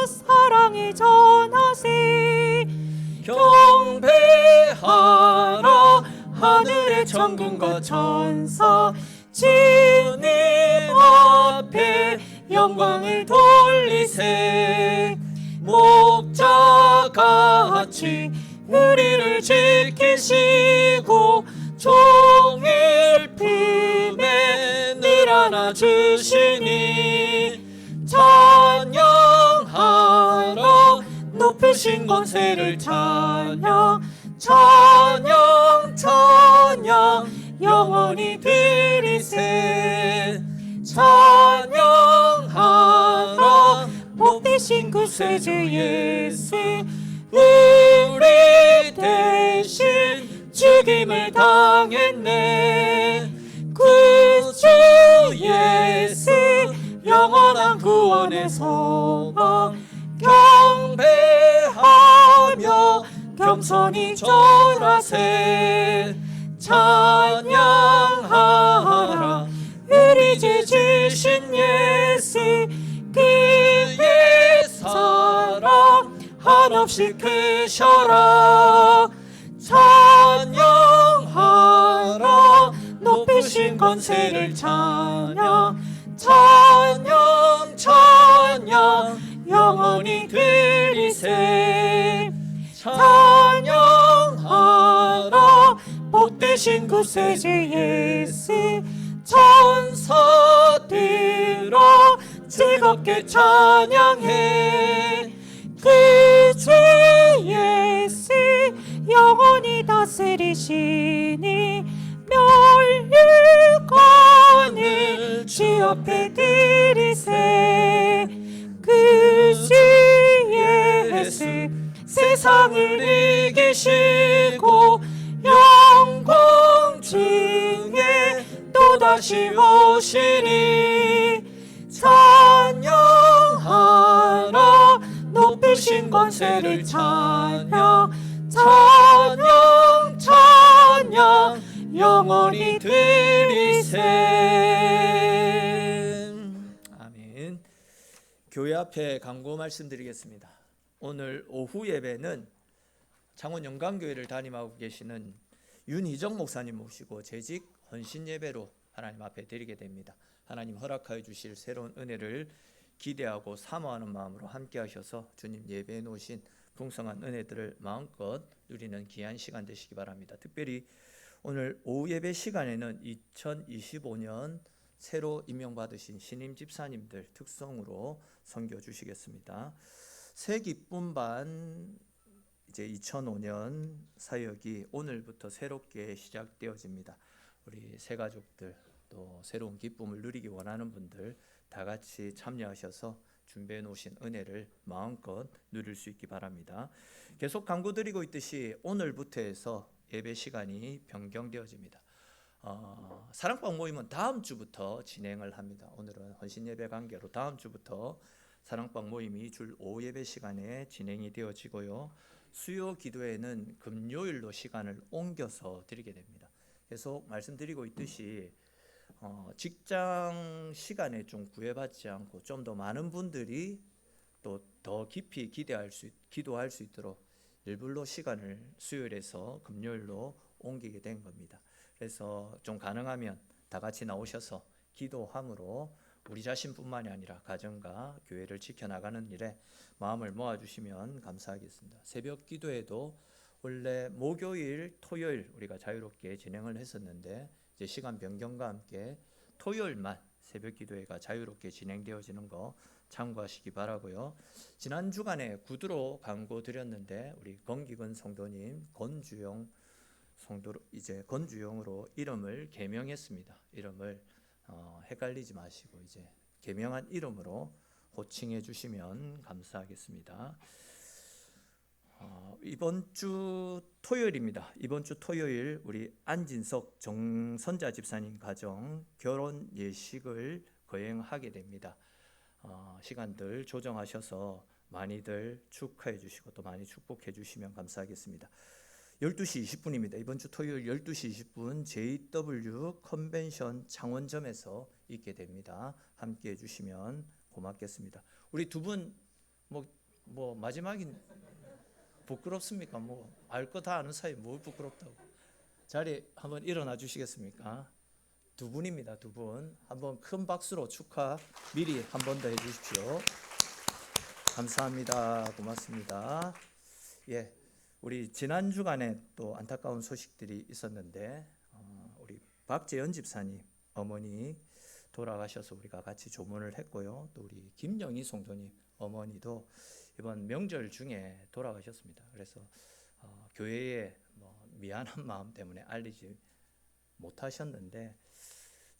사랑을 전하세. 경배하라 하늘의 천군과 천사, 주님 앞에 영광을 돌리세. 목자같이 우리를 지키시고 종일 품에 늘 안아주시니, 찬양하라 높으신 권세를 찬양, 찬양 찬양 영원히 드리세. 찬양하라 복되신 구세주 예수, 우리 대신 죽임을 당했네. 구주 예수 영원한 구원의 소망 경배하며 겸손히 절하세. 찬양하라 우리 주 주신 예수, 그의 사랑 한없이 크셔라. 찬양하라 높으신 권세를 찬양, 찬양 찬양 영원히 드리세. 찬양하라 복되신 구세주 예수, 천사들아 즐겁게 찬양해. 그 주 예수 영원히 다스리시니 멸류관을 주 앞에 드리세. 그 주 예수 세상을 이기시고 영광 중에 또다시 오시리. 찬양하라 높으신 권세를 찬양, 찬양 찬양 영원히 드리세. 아멘. 교회 앞에 광고 말씀드리겠습니다. 오늘 오후 예배는 창원 영광교회를 담임하고 계시는 윤희정 목사님 모시고 재직 헌신 예배로 하나님 앞에 드리게 됩니다. 하나님 허락하여 주실 새로운 은혜를 기대하고 사모하는 마음으로 함께 하셔서 주님 예배해 놓으신 풍성한 은혜들을 마음껏 누리는 귀한 시간 되시기 바랍니다. 특별히 오늘 오후 예배 시간에는 2025년 새로 임명받으신 신임 집사님들 특성으로 선교 주시겠습니다. 새 기쁨 반 이제 2005년 사역이 오늘부터 새롭게 시작되어집니다. 우리 새 가족들 또 새로운 기쁨을 누리기 원하는 분들 다 같이 참여하셔서 준비해 놓으신 은혜를 마음껏 누릴 수 있기 바랍니다. 계속 강구드리고 있듯이 오늘부터 해서 예배 시간이 변경되어집니다. 사랑방 모임은 다음 주부터 진행을 합니다. 오늘은 헌신 예배 관계로 다음 주부터 사랑방 모임이 줄 오후 예배 시간에 진행이 되어지고요. 수요 기도회는 금요일로 시간을 옮겨서 드리게 됩니다. 계속 말씀드리고 있듯이 직장 시간에 좀 구애받지 않고 좀 더 많은 분들이 또 더 깊이 기도할 수 있도록 일부러 시간을 수요일에서 금요일로 옮기게 된 겁니다. 그래서 좀 가능하면 다 같이 나오셔서 기도함으로 우리 자신뿐만이 아니라 가정과 교회를 지켜나가는 일에 마음을 모아주시면 감사하겠습니다. 새벽 기도에도 원래 목요일, 토요일 우리가 자유롭게 진행을 했었는데 이제 시간 변경과 함께 토요일만 새벽 기도회가 자유롭게 진행되어지는 거 참고하시기 바라고요. 지난 주간에 구두로 광고 드렸는데 우리 권기근 성도님 권주영 성도로 이제 권주영으로 이름을 개명했습니다. 이름을 헷갈리지 마시고 이제 개명한 이름으로 호칭해 주시면 감사하겠습니다. 이번 주 토요일입니다. 이번 주 토요일 우리 안진석 정선자 집사님 가정 결혼 예식을 거행하게 됩니다. 시간들 조정하셔서 많이들 축하해 주시고 또 많이 축복해 주시면 감사하겠습니다. 12시 20분입니다. 이번 주 토요일 12시 20분 JW 컨벤션 창원점에서 있게 됩니다. 함께 해주시면 고맙겠습니다. 우리 두 분 뭐 마지막인 부끄럽습니까? 뭐 알 거 다 아는 사이 뭘 부끄럽다고. 자리 한번 일어나 주시겠습니까? 두 분입니다. 두 분. 한번 큰 박수로 축하 미리 한 번 더 해주십시오. 감사합니다. 고맙습니다. 예. 우리 지난 주간에 또 안타까운 소식들이 있었는데 우리 박재현 집사님 어머니 돌아가셔서 우리가 같이 조문을 했고요. 또 우리 김영희 성도님 어머니도 이번 명절 중에 돌아가셨습니다. 그래서 교회에 미안한 마음 때문에 알리지 못하셨는데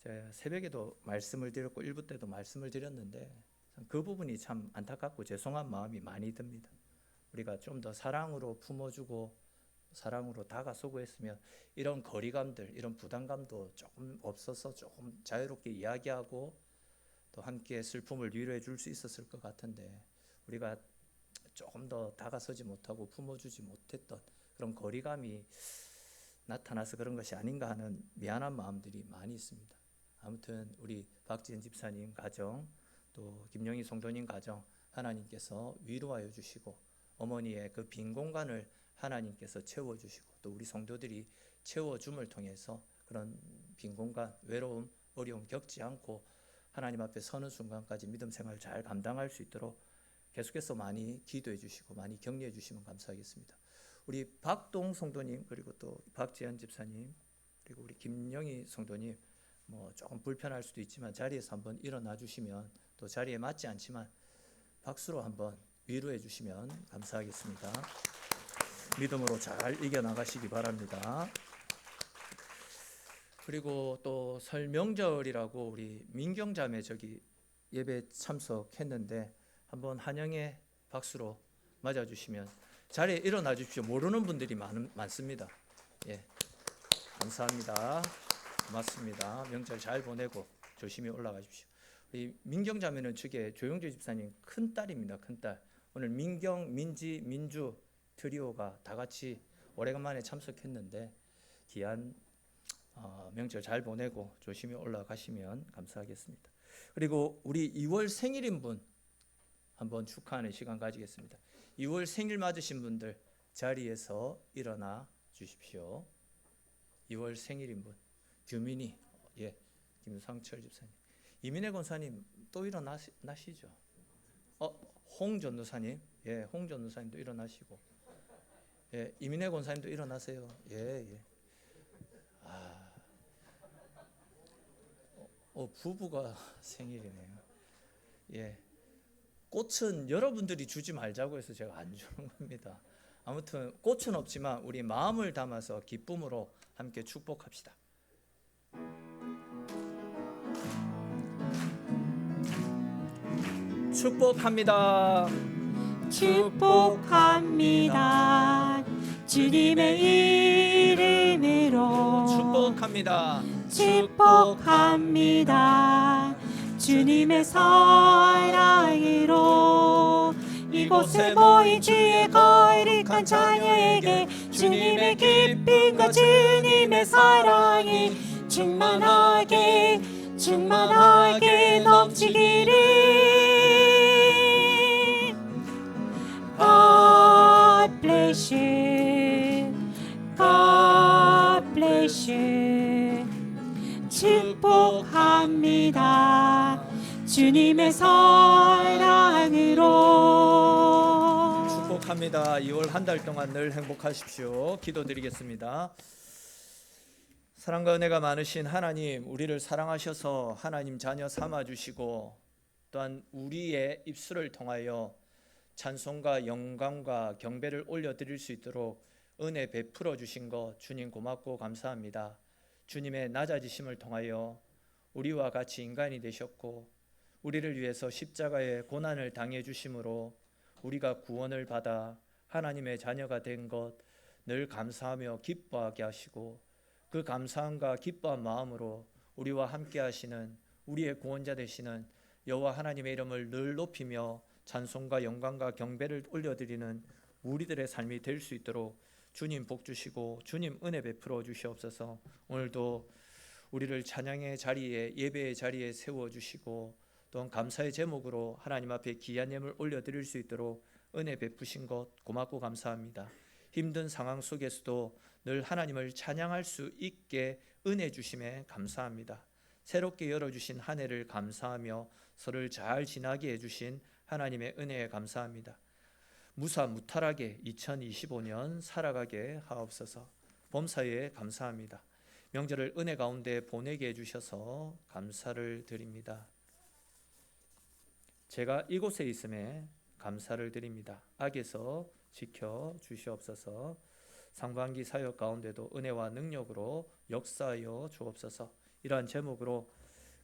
제가 새벽에도 말씀을 드렸고 일부 때도 말씀을 드렸는데 그 부분이 참 안타깝고 죄송한 마음이 많이 듭니다. 우리가 좀 더 사랑으로 품어주고 사랑으로 다가서고 했으면 이런 거리감들, 이런 부담감도 조금 없어서 조금 자유롭게 이야기하고 또 함께 슬픔을 위로해 줄 수 있었을 것 같은데, 우리가 조금 더 다가서지 못하고 품어주지 못했던 그런 거리감이 나타나서 그런 것이 아닌가 하는 미안한 마음들이 많이 있습니다. 아무튼 우리 박지은 집사님 가정, 또 김영희 성도님 가정, 하나님께서 위로하여 주시고 어머니의 그 빈 공간을 하나님께서 채워주시고 또 우리 성도들이 채워줌을 통해서 그런 빈 공간, 외로움, 어려움 겪지 않고 하나님 앞에 서는 순간까지 믿음 생활 잘 감당할 수 있도록 계속해서 많이 기도해 주시고 많이 격려해 주시면 감사하겠습니다. 우리 박동 성도님, 그리고 또 박지현 집사님, 그리고 우리 김영희 성도님, 뭐 조금 불편할 수도 있지만 자리에서 한번 일어나 주시면, 또 자리에 맞지 않지만 박수로 한번 위로해 주시면 감사하겠습니다. 믿음으로 잘 이겨나가시기 바랍니다. 그리고 또 설 명절이라고 우리 민경자매 저기 예배 참석했는데 한번 환영의 박수로 맞아주시면, 자리에 일어나 주십시오. 모르는 분들이 많습니다. 예, 감사합니다. 고맙습니다. 명절 잘 보내고 조심히 올라가십시오. 우리 민경자매는 저게 조영주 집사님 큰 딸입니다. 큰 딸. 오늘 민경, 민지, 민주 트리오가 다 같이 오래간만에 참석했는데 귀한 명절 잘 보내고 조심히 올라가시면 감사하겠습니다. 그리고 우리 2월 생일인 분 한번 축하하는 시간 가지겠습니다. 2월 생일 맞으신 분들 자리에서 일어나 주십시오. 2월 생일인 분, 규민이, 예, 김상철 집사님, 이민혜 권사님 또 일어나시죠? 홍 전도사님, 예, 홍 전도사님도 일어나시고, 예, 이민혜 권사님도 일어나세요. 예, 예. 부부가 생일이네요. 예. 꽃은 여러분들이 주지 말자고 해서 제가 안 주는 겁니다. 아무튼 꽃은 없지만 우리 마음을 담아서 기쁨으로 함께 축복합시다. 축복합니다. 축복합니다. 주님의 이름으로 축복합니다. 축복합니다. 주님의 사랑으로 이곳에 모인 주의 거룩한 자녀에게 주님의 기쁨과 주님의 사랑이 충만하게 넘치기를. God bless you. God bless you. 축복합니다. 주님의 사랑으로. 축복합니다. 2월 한 달 동안 늘 행복하십시오. 기도드리겠습니다. 사랑과 은혜가 많으신 하나님, 우리를 사랑하셔서 하나님 자녀 삼아주시고 또한 우리의 입술을 통하여 찬송과 영광과 경배를 올려드릴 수 있도록 은혜 베풀어 주신 것 주님 고맙고 감사합니다. 주님의 낮아지심을 통하여 우리와 같이 인간이 되셨고 우리를 위해서 십자가의 고난을 당해 주심으로 우리가 구원을 받아 하나님의 자녀가 된 것 늘 감사하며 기뻐하게 하시고, 그 감사함과 기뻐한 마음으로 우리와 함께 하시는 우리의 구원자 되시는 여호와 하나님의 이름을 늘 높이며 찬송과 영광과 경배를 올려드리는 우리들의 삶이 될 수 있도록 주님 복 주시고 주님 은혜 베풀어 주시옵소서. 오늘도 우리를 찬양의 자리에, 예배의 자리에 세워주시고 또한 감사의 제목으로 하나님 앞에 귀한 예물 올려드릴 수 있도록 은혜 베푸신 것 고맙고 감사합니다. 힘든 상황 속에서도 늘 하나님을 찬양할 수 있게 은혜 주심에 감사합니다. 새롭게 열어주신 한 해를 감사하며 서로를 잘 지나게 해주신 하나님의 은혜에 감사합니다. 무사무탈하게 2025년 살아가게 하옵소서. 범사에 감사합니다. 명절을 은혜 가운데 보내게 해주셔서 감사를 드립니다. 제가 이곳에 있음에 감사를 드립니다. 악에서 지켜 주시옵소서. 상반기 사역 가운데도 은혜와 능력으로 역사하여 주옵소서. 이러한 제목으로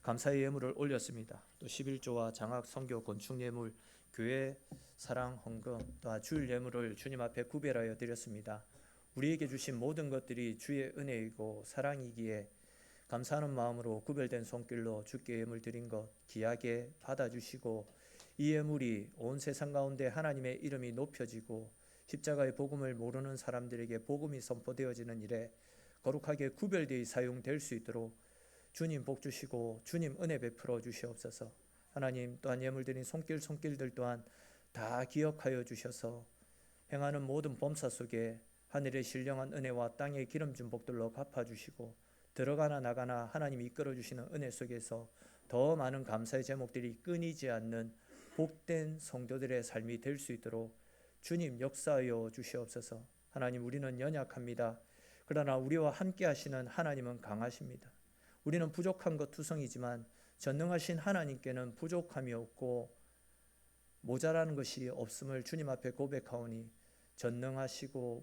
감사의 예물을 올렸습니다. 또 11조와 장학 선교 건축 예물, 교회 사랑 헌금, 또 주일 예물을 주님 앞에 구별하여 드렸습니다. 우리에게 주신 모든 것들이 주의 은혜이고 사랑이기에 감사하는 마음으로 구별된 손길로 주께 예물 드린 것 귀하게 받아주시고 이 예물이 온 세상 가운데 하나님의 이름이 높여지고 십자가의 복음을 모르는 사람들에게 복음이 선포되어지는 일에 거룩하게 구별되어 사용될 수 있도록 주님 복 주시고 주님 은혜 베풀어 주시옵소서. 하나님 또한 예물 드린 손길들 또한 다 기억하여 주셔서 행하는 모든 범사 속에 하늘의 신령한 은혜와 땅의 기름진 복들로 갚아주시고 들어가나 나가나 하나님이 이끌어주시는 은혜 속에서 더 많은 감사의 제목들이 끊이지 않는 복된 성도들의 삶이 될 수 있도록 주님 역사하여 주시옵소서. 하나님 우리는 연약합니다. 그러나 우리와 함께 하시는 하나님은 강하십니다. 우리는 부족한 것 투성이지만 전능하신 하나님께는 부족함이 없고 모자라는 것이 없음을 주님 앞에 고백하오니 전능하시고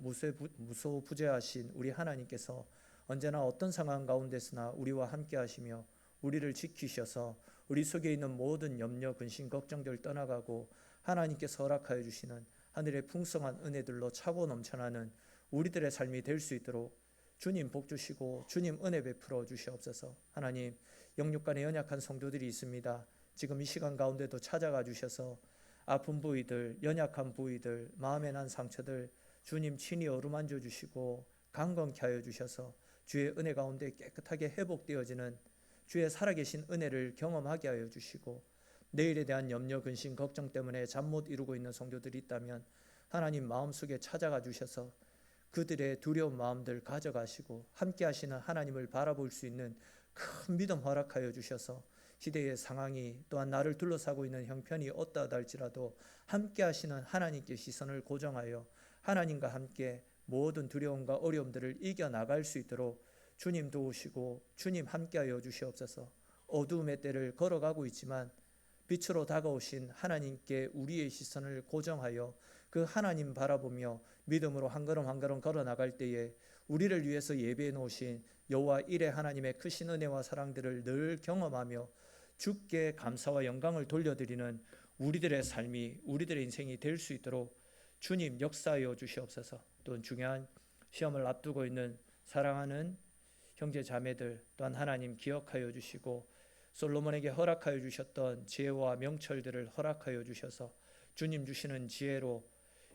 무소부재하신 우리 하나님께서 언제나 어떤 상황 가운데서나 우리와 함께 하시며 우리를 지키셔서 우리 속에 있는 모든 염려, 근심, 걱정들 떠나가고 하나님께서 허락하여 주시는 하늘의 풍성한 은혜들로 차고 넘쳐나는 우리들의 삶이 될 수 있도록 주님 복 주시고 주님 은혜 베풀어 주시옵소서. 하나님 영육간에 연약한 성도들이 있습니다. 지금 이 시간 가운데도 찾아가 주셔서 아픈 부위들, 연약한 부위들, 마음에 난 상처들 주님 친히 어루만져 주시고 강건케 하여 주셔서 주의 은혜 가운데 깨끗하게 회복되어지는 주의 살아계신 은혜를 경험하게 하여 주시고 내일에 대한 염려, 근심, 걱정 때문에 잠 못 이루고 있는 성도들이 있다면 하나님 마음속에 찾아가 주셔서 그들의 두려운 마음들 가져가시고 함께 하시는 하나님을 바라볼 수 있는 큰 믿음 허락하여 주셔서 시대의 상황이 또한 나를 둘러싸고 있는 형편이 어떠하다 할지라도 함께 하시는 하나님께 시선을 고정하여 하나님과 함께 모든 두려움과 어려움들을 이겨나갈 수 있도록 주님 도우시고 주님 함께하여 주시옵소서. 어두움의 때를 걸어가고 있지만 빛으로 다가오신 하나님께 우리의 시선을 고정하여 그 하나님 바라보며 믿음으로 한 걸음 한 걸음 걸어나갈 때에 우리를 위해서 예배해 놓으신 여호와 일의 하나님의 크신 은혜와 사랑들을 늘 경험하며 주께 감사와 영광을 돌려드리는 우리들의 삶이 우리들의 인생이 될 수 있도록 주님 역사하여 주시옵소서. 또 중요한 시험을 앞두고 있는 사랑하는 형제 자매들 또한 하나님 기억하여 주시고 솔로몬에게 허락하여 주셨던 지혜와 명철들을 허락하여 주셔서 주님 주시는 지혜로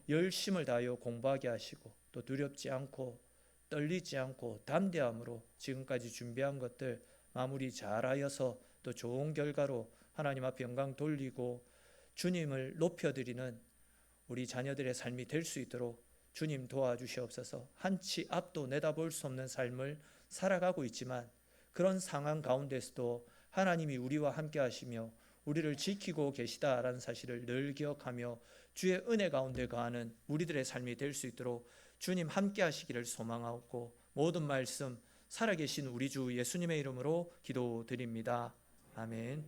열심을 다하여 공부하게 하시고 또 두렵지 않고 떨리지 않고 담대함으로 지금까지 준비한 것들 마무리 잘하여서 또 좋은 결과로 하나님 앞에 영광 돌리고 주님을 높여드리는 우리 자녀들의 삶이 될 수 있도록 주님 도와주시옵소서. 한치 앞도 내다볼 수 없는 삶을 살아가고 있지만 그런 상황 가운데서도 하나님이 우리와 함께 하시며 우리를 지키고 계시다라는 사실을 늘 기억하며 주의 은혜 가운데 거하는 우리들의 삶이 될 수 있도록 주님 함께 하시기를 소망하고 모든 말씀 살아계신 우리 주 예수님의 이름으로 기도드립니다. 아멘.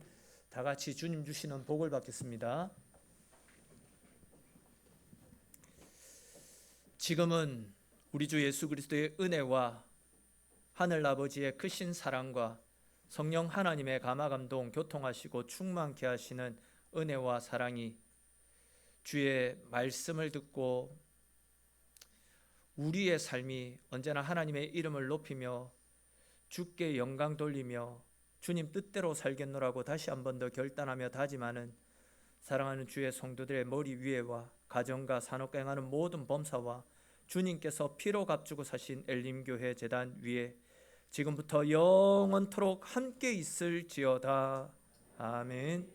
다 같이 주님 주시는 복을 받겠습니다. 지금은 우리 주 예수 그리스도의 은혜와 하늘 아버지의 크신 사랑과 성령 하나님의 감화감동 교통하시고 충만케 하시는 은혜와 사랑이 주의 말씀을 듣고 우리의 삶이 언제나 하나님의 이름을 높이며 주께 영광 돌리며 주님 뜻대로 살겠노라고 다시 한 번 더 결단하며 다짐하는 사랑하는 주의 성도들의 머리 위에와 가정과 산업과 행하는 모든 범사와 주님께서 피로 값주고 사신 엘림교회 제단 위에 지금부터 영원토록 함께 있을지어다. 아멘.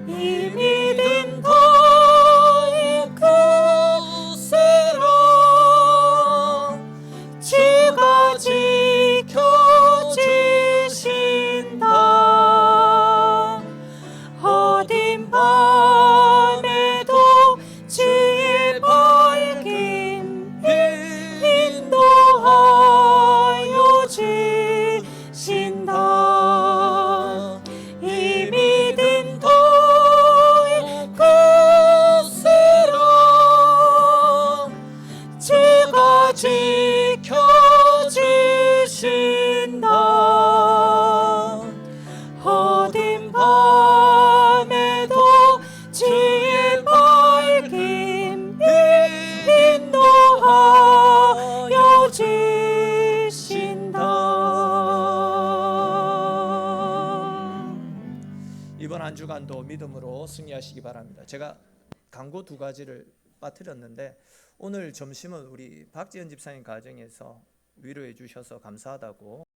이 믿음 더욱 굳세라 주가 지켜주신다. 어딘 밤에도 주의 밝힘 인도하여 주신다. 이 믿음 더욱 이번 한 주간도 믿음으로 승리하시기 바랍니다. 제가 광고 2가지를 빠뜨렸는데 오늘 점심은 우리 박지현 집사님 가정에서 위로해 주셔서 감사하다고